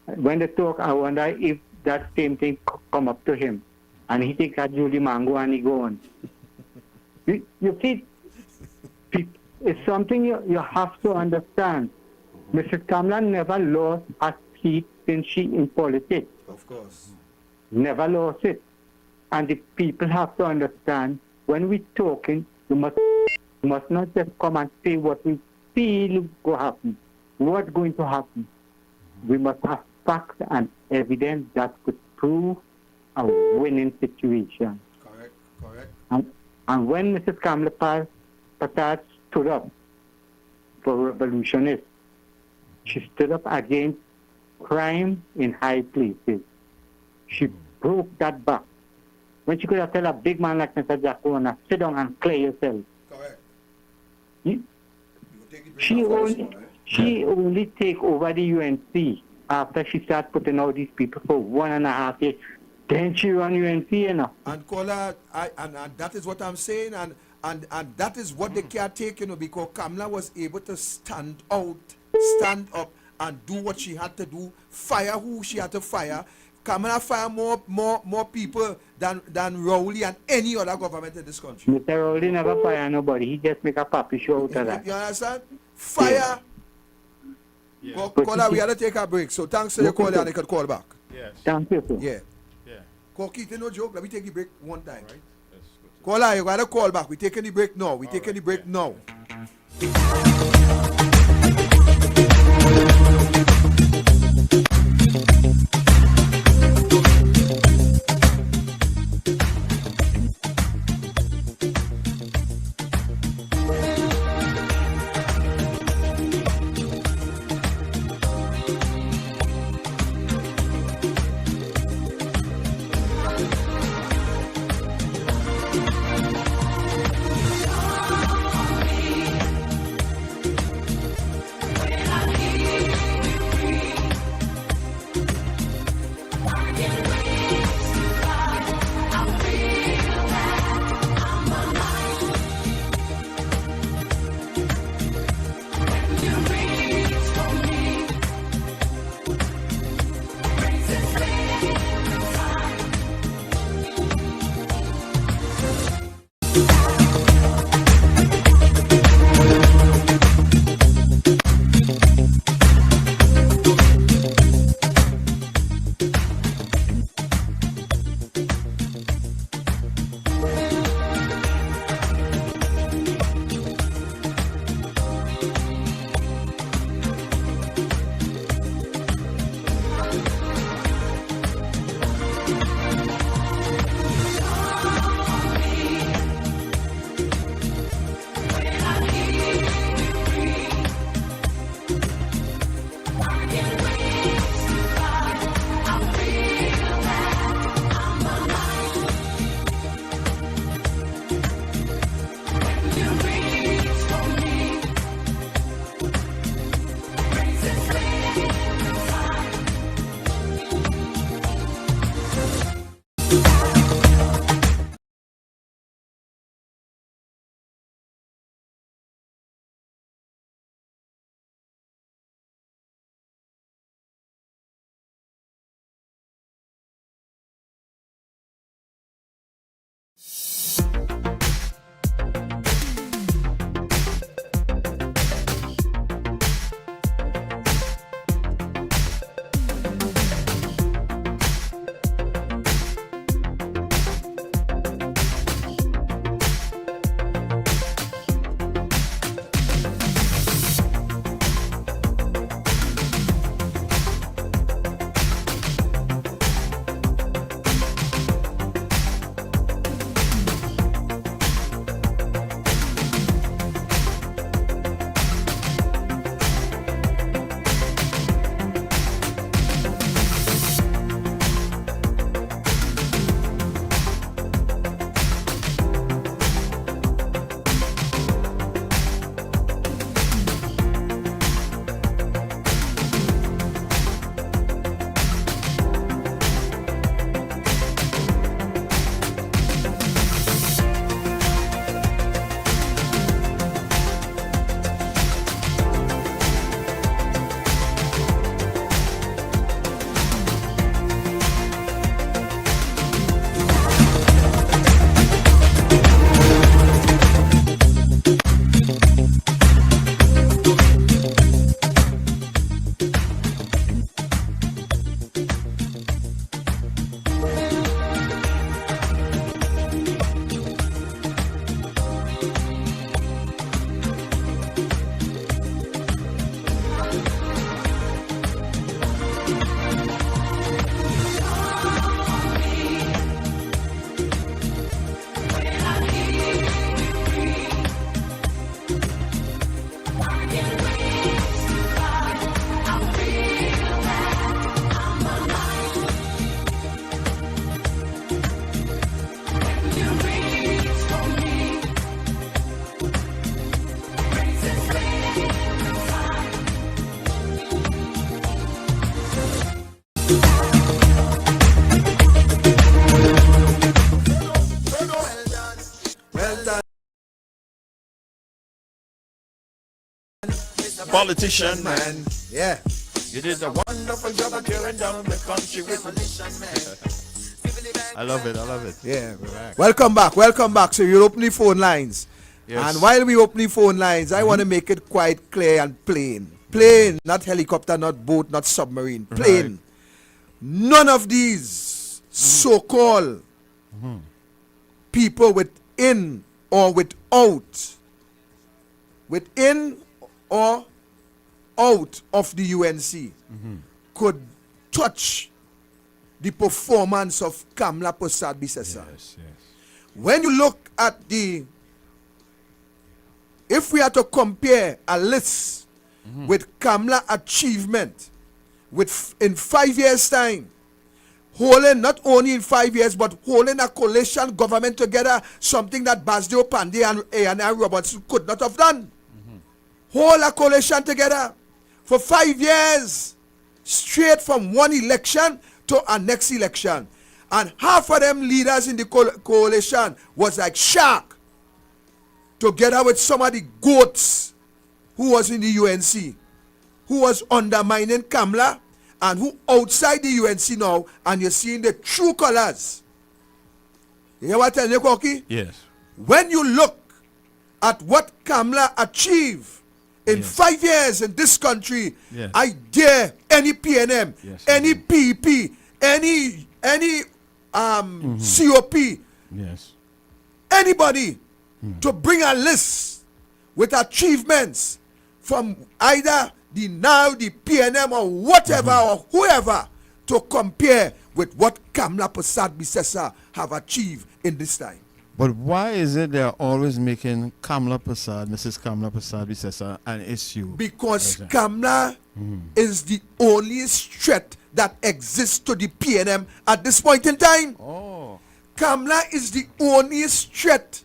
when they talk, I wonder if that same thing come up to him. And he take a Julie Mango and he go on. You see, it's something you have to understand. Mrs. Kamla never lost a seat since she in politics. Of course. Never lost it. And the people have to understand, when we're talking, you must not just come and say what we feel will happen. What's going to happen? We must have facts and evidence that could prove a winning situation. Correct. Correct. And when Mrs. Kamla Patat stood up for revolutionists, she stood up against crime in high places. She broke that back. When she could have told a big man like Mr. Jacona, sit down and clear yourself. Correct. She only take over the UNC after she started putting out these people for 1.5 years. Then she run UNC, you know. And Kola, and that is what I'm saying, and that is what they can't take, you know, because Kamla was able to stand up, and do what she had to do, fire who she had to fire. Kamla fire more people than Rowley and any other government in this country. Mr. Rowley never fire nobody. He just make a puppy show out of that. You understand? Fire. Yeah. Kola, we had to take a break, so thanks to your call, and you can call back. Yes. Thank you, sir. Yeah. Koki, no joke. Let me take the break one time. Right. Caller, you gotta call back. We taking the break now. We taking the break now. politician man. Yeah. You did a wonderful job of tearing down the country with I love it, I love it. Yeah. Welcome back. So you'll open the phone lines. Yes. And while we open the phone lines, I want to make it quite clear and plain. Plain, not helicopter, not boat, not submarine. Plain. Right. None of these so-called people within or without of the UNC could touch the performance of Kamla Prasad Bisesa. Yes. When you look at if we are to compare a list with Kamla achievement in 5 years' time, holding not only in 5 years, but holding a coalition government together, something that Basdeo Pandey and Robertson could not have done. Hold a coalition together for 5 years, straight from one election to a next election. And half of them leaders in the coalition was like shark, together with some of the goats who was in the UNC, who was undermining Kamla, and who outside the UNC now, and you're seeing the true colors. You hear what I tell you, Koki? Yes. When you look at what Kamla achieved in 5 years in this country, I dare any PNM, any PEP, any COP, anybody to bring a list with achievements from either the PNM or whatever or whoever to compare with what Kamla Prasad Bisesa have achieved in this time. But why is it they're always making Mrs. Kamla Prasad Bisesa an issue? Because Kamla is the only threat that exists to the PNM at this point in time. Kamla is the only threat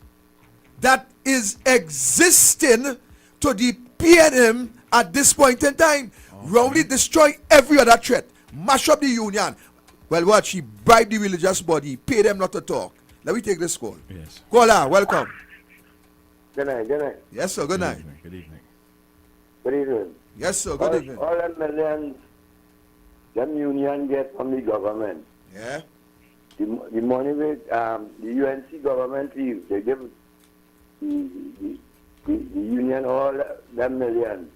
that is existing to the PNM at this point in time. Rowley destroy every other threat. Mash up the union. Well, what? She bribed the religious body, pay them not to talk. Let me take this call. Yes. Caller, welcome. Good night. Yes, sir, good night. Good evening. Good evening. Yes, sir, good evening. All the millions them union get from the government. Yeah. The money with the UNC government leave, they give the union all them millions.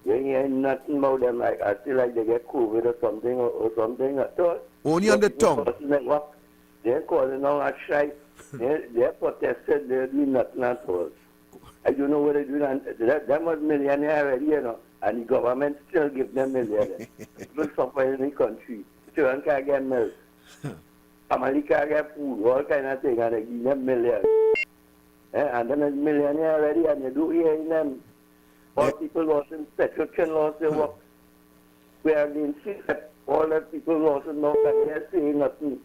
They ain't nothing about them. Like I feel like they get COVID or something at all. Only on the tongue. They're calling on a strike. They're protested. They're doing nothing at all. I don't know what they're doing. Them was millionaire already, you know, and the government still give them millions. People suffer in the country. Children can't get milk. Family can't get food, all kind of things, and they give them millions. And then a millionaire already, and they do hear in them. All people lost in petrol lost their work. We are being sick. All the people lost in no and they're saying nothing.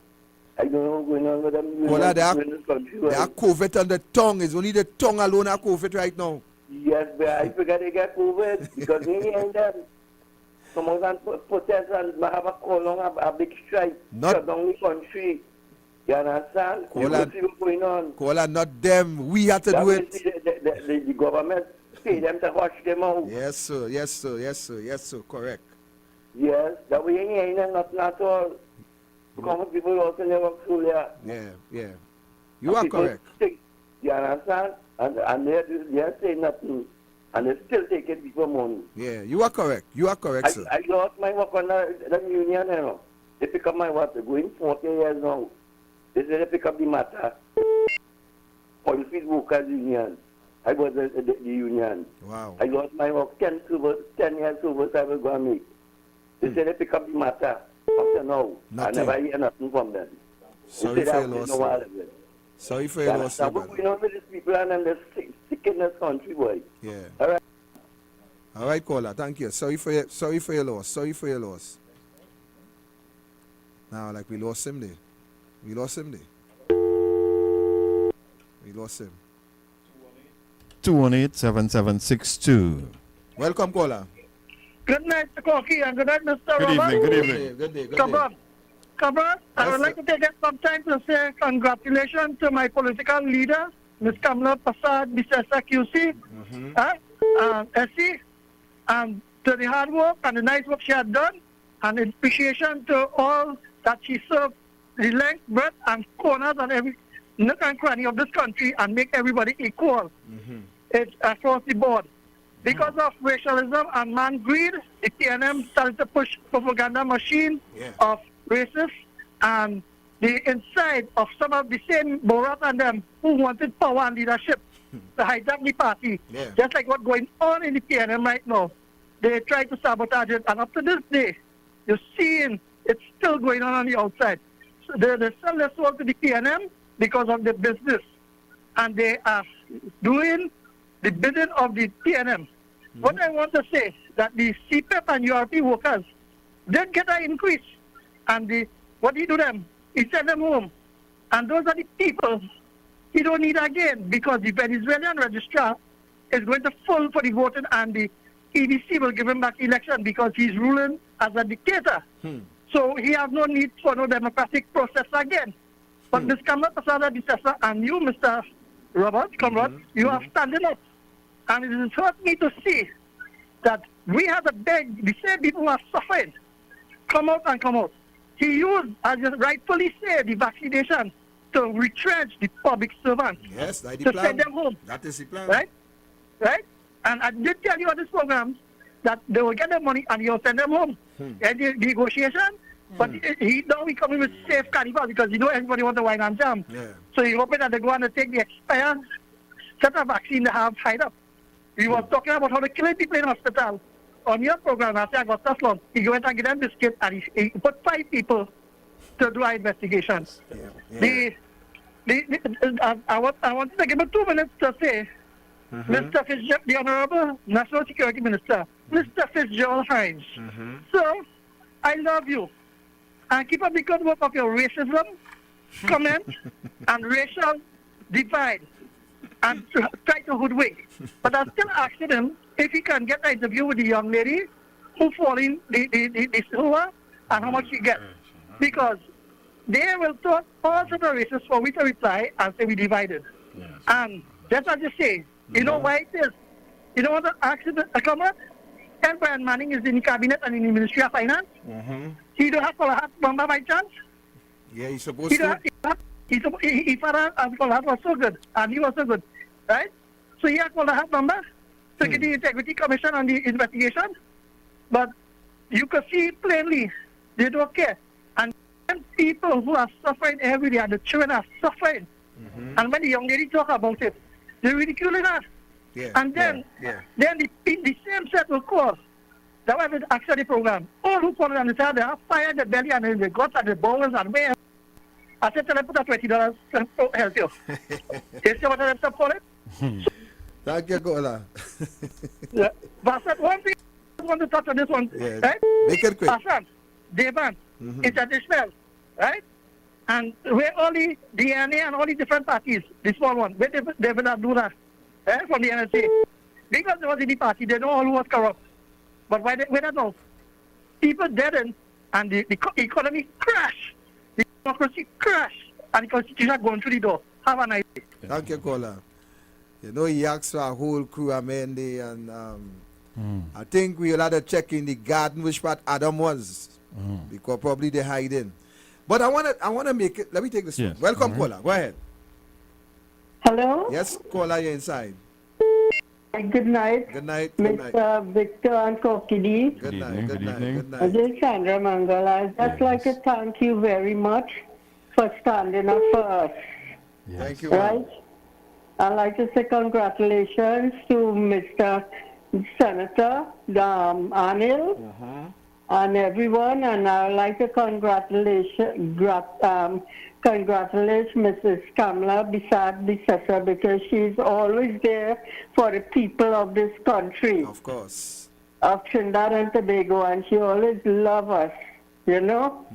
I don't know what's going on with them. Well, they are COVID on the tongue. It's only the tongue alone are COVID right now. Yes, but I forget they get COVID because they ain't them. Some of them protest and have a call on a big strike. Shut down the country. You understand? You see what's going on. Kola, not them. We have to do it. The government pay them to wash them out. Yes, sir. Correct. Yes, that we ain't nothing at all. Because people also never through there. Yeah. You are correct. You understand? And they're saying nothing. And they still taking people money. Yeah, you are correct. Sir. I lost my work on the union, you know. They pick up my work. They're going 40 years now. They say they pick up the matter. Oil field workers union. I was the union. Wow. I lost my work 10 years over, I was going to make. They say they pick up the matter. After now, I never hear nothing from them. Sorry for your loss. Sorry for your loss. What's going on with these people and they're sick in this country, boy? Yeah. All right, caller. Thank you. Sorry for your loss. Now, like we lost him there. We lost him. 218-7762. Welcome, caller. Good night, Mr. Corky, and good night, Mr. Good Robert. evening. Good day. Cabra, I would like to take some time to say congratulations to my political leader, Ms. Kamla Prasad Bisesa QC, SC, and to the hard work and the nice work she had done, and in appreciation to all that she served the length, breadth, and corners and every nook and cranny of this country and make everybody equal. It's across the board. Because of racialism and man greed, the PNM started to push propaganda machine of racists and the inside of some of the same Borat and them who wanted power and leadership to hijack the party. Just like what's going on in the PNM right now. They try to sabotage it, and up to this day, you're seeing it's still going on the outside. So they sell their soul to the PNM because of the business, and they are doing the bidding of the PNM. What I want to say that the CPEP and URP workers did get an increase, and what he do them? He sent them home, and those are the people he don't need again because the Venezuelan registrar is going to fall for the voting, and the EDC will give him back election because he's ruling as a dictator. So he has no need for no democratic process again. But Ms. Kamala Pasada Bisesa and you, Mr. Robert, comrade, you are standing up. And it has hurt me to see that we have to beg the same people who are suffering, come out and come out. He used, as you rightfully say, the vaccination to retrench the public servants. Yes, that's the to plan. send them home. That is the plan. Right? And I did tell you on this program that they will get their money and he'll send them home. And the negotiation, but he now he coming with safe carnival because you know everybody wants to wine and jam. So he's hoping that they're going to take the expired set of vaccine they have tied up. We were talking about how they killing people in hospital. On your program, I said, Augustus Long, he went and get them biscuit and he put 5 people to do our investigations. I wanted to give him 2 minutes to say, Mr. Fitzgerald, the Honorable National Security Minister, Mr. Fitzgerald Hines. So, I love you. And keep up the good work of your racism, comment, and racial divide, and try to hoodwink. But I'm still asking him if he can get an interview with the young lady who fall in the sewer and how much she gets. Because they will talk all sorts of racists for we to reply and say we divided. And just as you say, you know why it is? You know what the accident comrade? Ken Brian Manning is in the cabinet and in the Ministry of Finance. He don't have Colorado number by chance? Yeah, he's supposed to. He thought Colorado was so good, and he was so good, right? So he had Colorado number to get the Integrity Commission on the investigation. But you can see plainly, they don't care. And people who are suffering every day, and the children are suffering. And when the young lady talk about it, they ridicule that. And then the same set will call. That was the actually program. All who call on the side, they have fire in the belly and in the guts and the bowels and where. I said, tell them put a $20 to help you. You see what I'm for it? Thank you, Gola. But I said, one thing I want to touch on this one, right? Make it quick. Hassan, Devan, International, right? And where all the DNA and all the different parties, the small one, where they will not do that, from the NSA. Because they was in the party, they know all who was corrupt. But why they don't know? People deadened and the economy crashed. The democracy crashed. And the constitution going through the door. Have a nice day. Thank you, Kola. You know, he asked for a whole crew of men there, and I think we'll have to check in the garden which part Adam was. Because probably they're hiding. But I wanna make it. Let me take this one. Welcome, Kola. Go ahead. Hello? Yes, Kola, you're inside. Good night. Good night. Mr. Victor and Kokidi. Good night. Good night. This is Sandra Mangala. I'd just like to thank you very much for standing up for us. Thank you. Right? I'd like to say congratulations to Mr. Senator Anil and everyone, and I'd like to congratulate Mrs. Kamala Bisesa because she's always there for the people of this country. Of course. Of Trinidad and Tobago, and she always loves us, you know,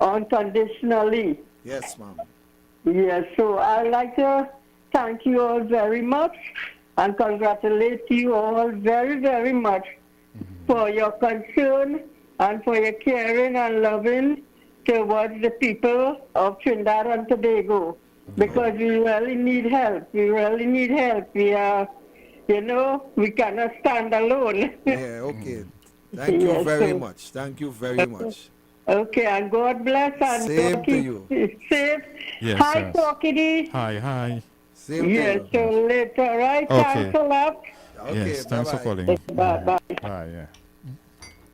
unconditionally. Yes, ma'am. Yes, so I'd like to thank you all very much and congratulate you all very, very much for your concern and for your caring and loving towards the people of Trinidad and Tobago, because we really need help. We really need help. We are you know, we cannot stand alone. Yeah, okay. Thank you Yes, very so- much. Thank you very much. Okay, and God bless and Same God to keep you. safe. Yes, Hi, yes. Porky. Hi. Same Yes, to you. so later, right? Okay. Thanks a lot. Okay, Yes, thanks for bye-bye. calling. Bye-bye. Bye, yeah.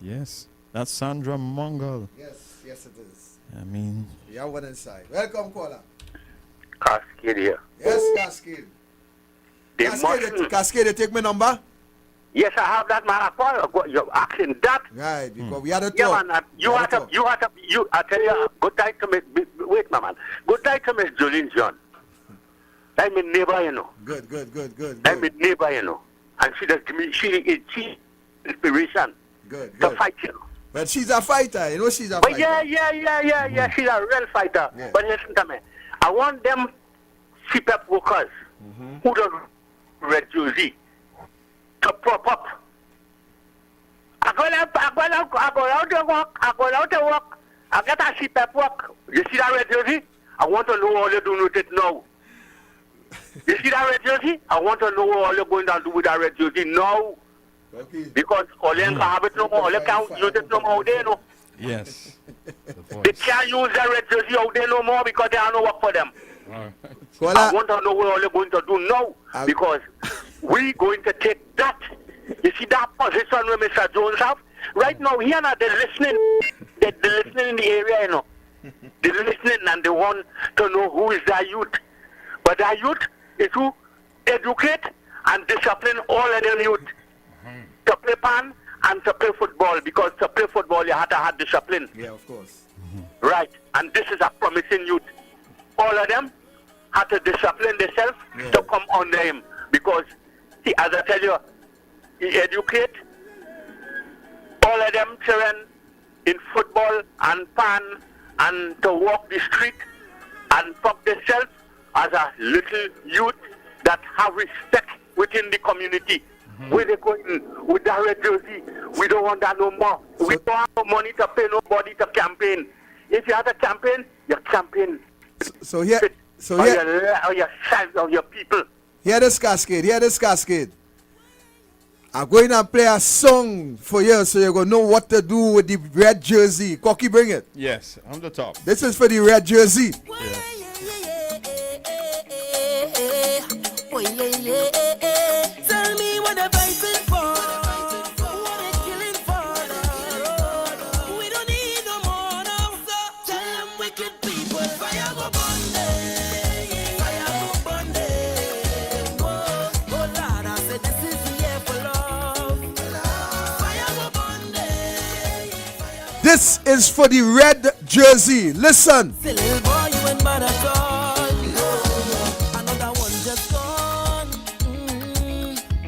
Yes, that's Sandra Mongol. Yes, it is. I mean, We have one inside. Welcome, caller. Cascade here. Yes, Cascade. They Cascade, you take my number? Yes, I have that, man. You're asking that. Right, because we had a Yeah, talk. man. I tell you, good night to Miss, wait, my man. Good night to Miss Jolene John. I'm a neighbor, you know. Good. I'm a neighbor, you know. And she does give me, she inspiration Good. to fight, you know. But she's a fighter. You know she's a But fighter. yeah. She's a real fighter. Yeah. But listen to me. I want them CPAP workers who don't red jersey to prop up. I go out to work. I get a CPAP work. You see that red jersey? I want to know all you're doing with it now. You see that red jersey? I want to know all you're going to do with that red jersey now. Okay. Because all you can have it no more. All you can't use it no more out there, no. yes. They can't use that red jersey out there no more because there are no work for them. Caller. I want to know what all you're going to do now because we going to take that. You see that position where Mr. Jones have? Right now, here now, they're listening. They're listening in the area, you know. They're listening and they want to know who is that youth. But that youth is to educate and discipline all of them youth to play pan and to play football because to play football you have to have discipline. Yeah, of course. Right. And this is a promising youth. All of them have to discipline themselves to come under him because, see, as I tell you, he educate all of them children in football and pan and to walk the street and fuck themselves as a little youth that have respect within the community. Where they going with that red jersey, we don't want that no more. We don't have no money to pay nobody to campaign. If you have a campaign, you campaign. So here, your people. Hear this cascade. I'm going to play a song for you so you're going to know what to do with the red jersey. Cocky, bring it. Yes, on the top. This is for the red jersey. Tell me what they're fighting for. What they're killing for. We don't need no more now. So tell them wicked people. Fire go burn. Fire go burn. Oh Lord, I said this is the year for love. Fire go burn. This is for the red jersey. Listen. Say little boy, you ain't bad at all. Another one just gone.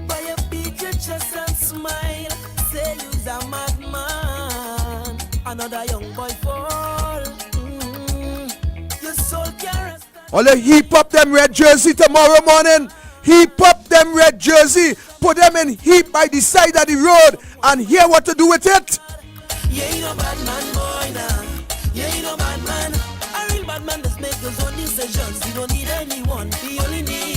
By a beat your chest and smile. Say you's a madman. Another young boy fall. Your soul can't. All you heap up them red jersey tomorrow morning. Heap up them red jersey. Put them in heap by the side of the road and hear what to do with it. You ain't no bad man, boy, now. You ain't no bad man. A real bad man just make his own decisions. You don't need anyone. You only need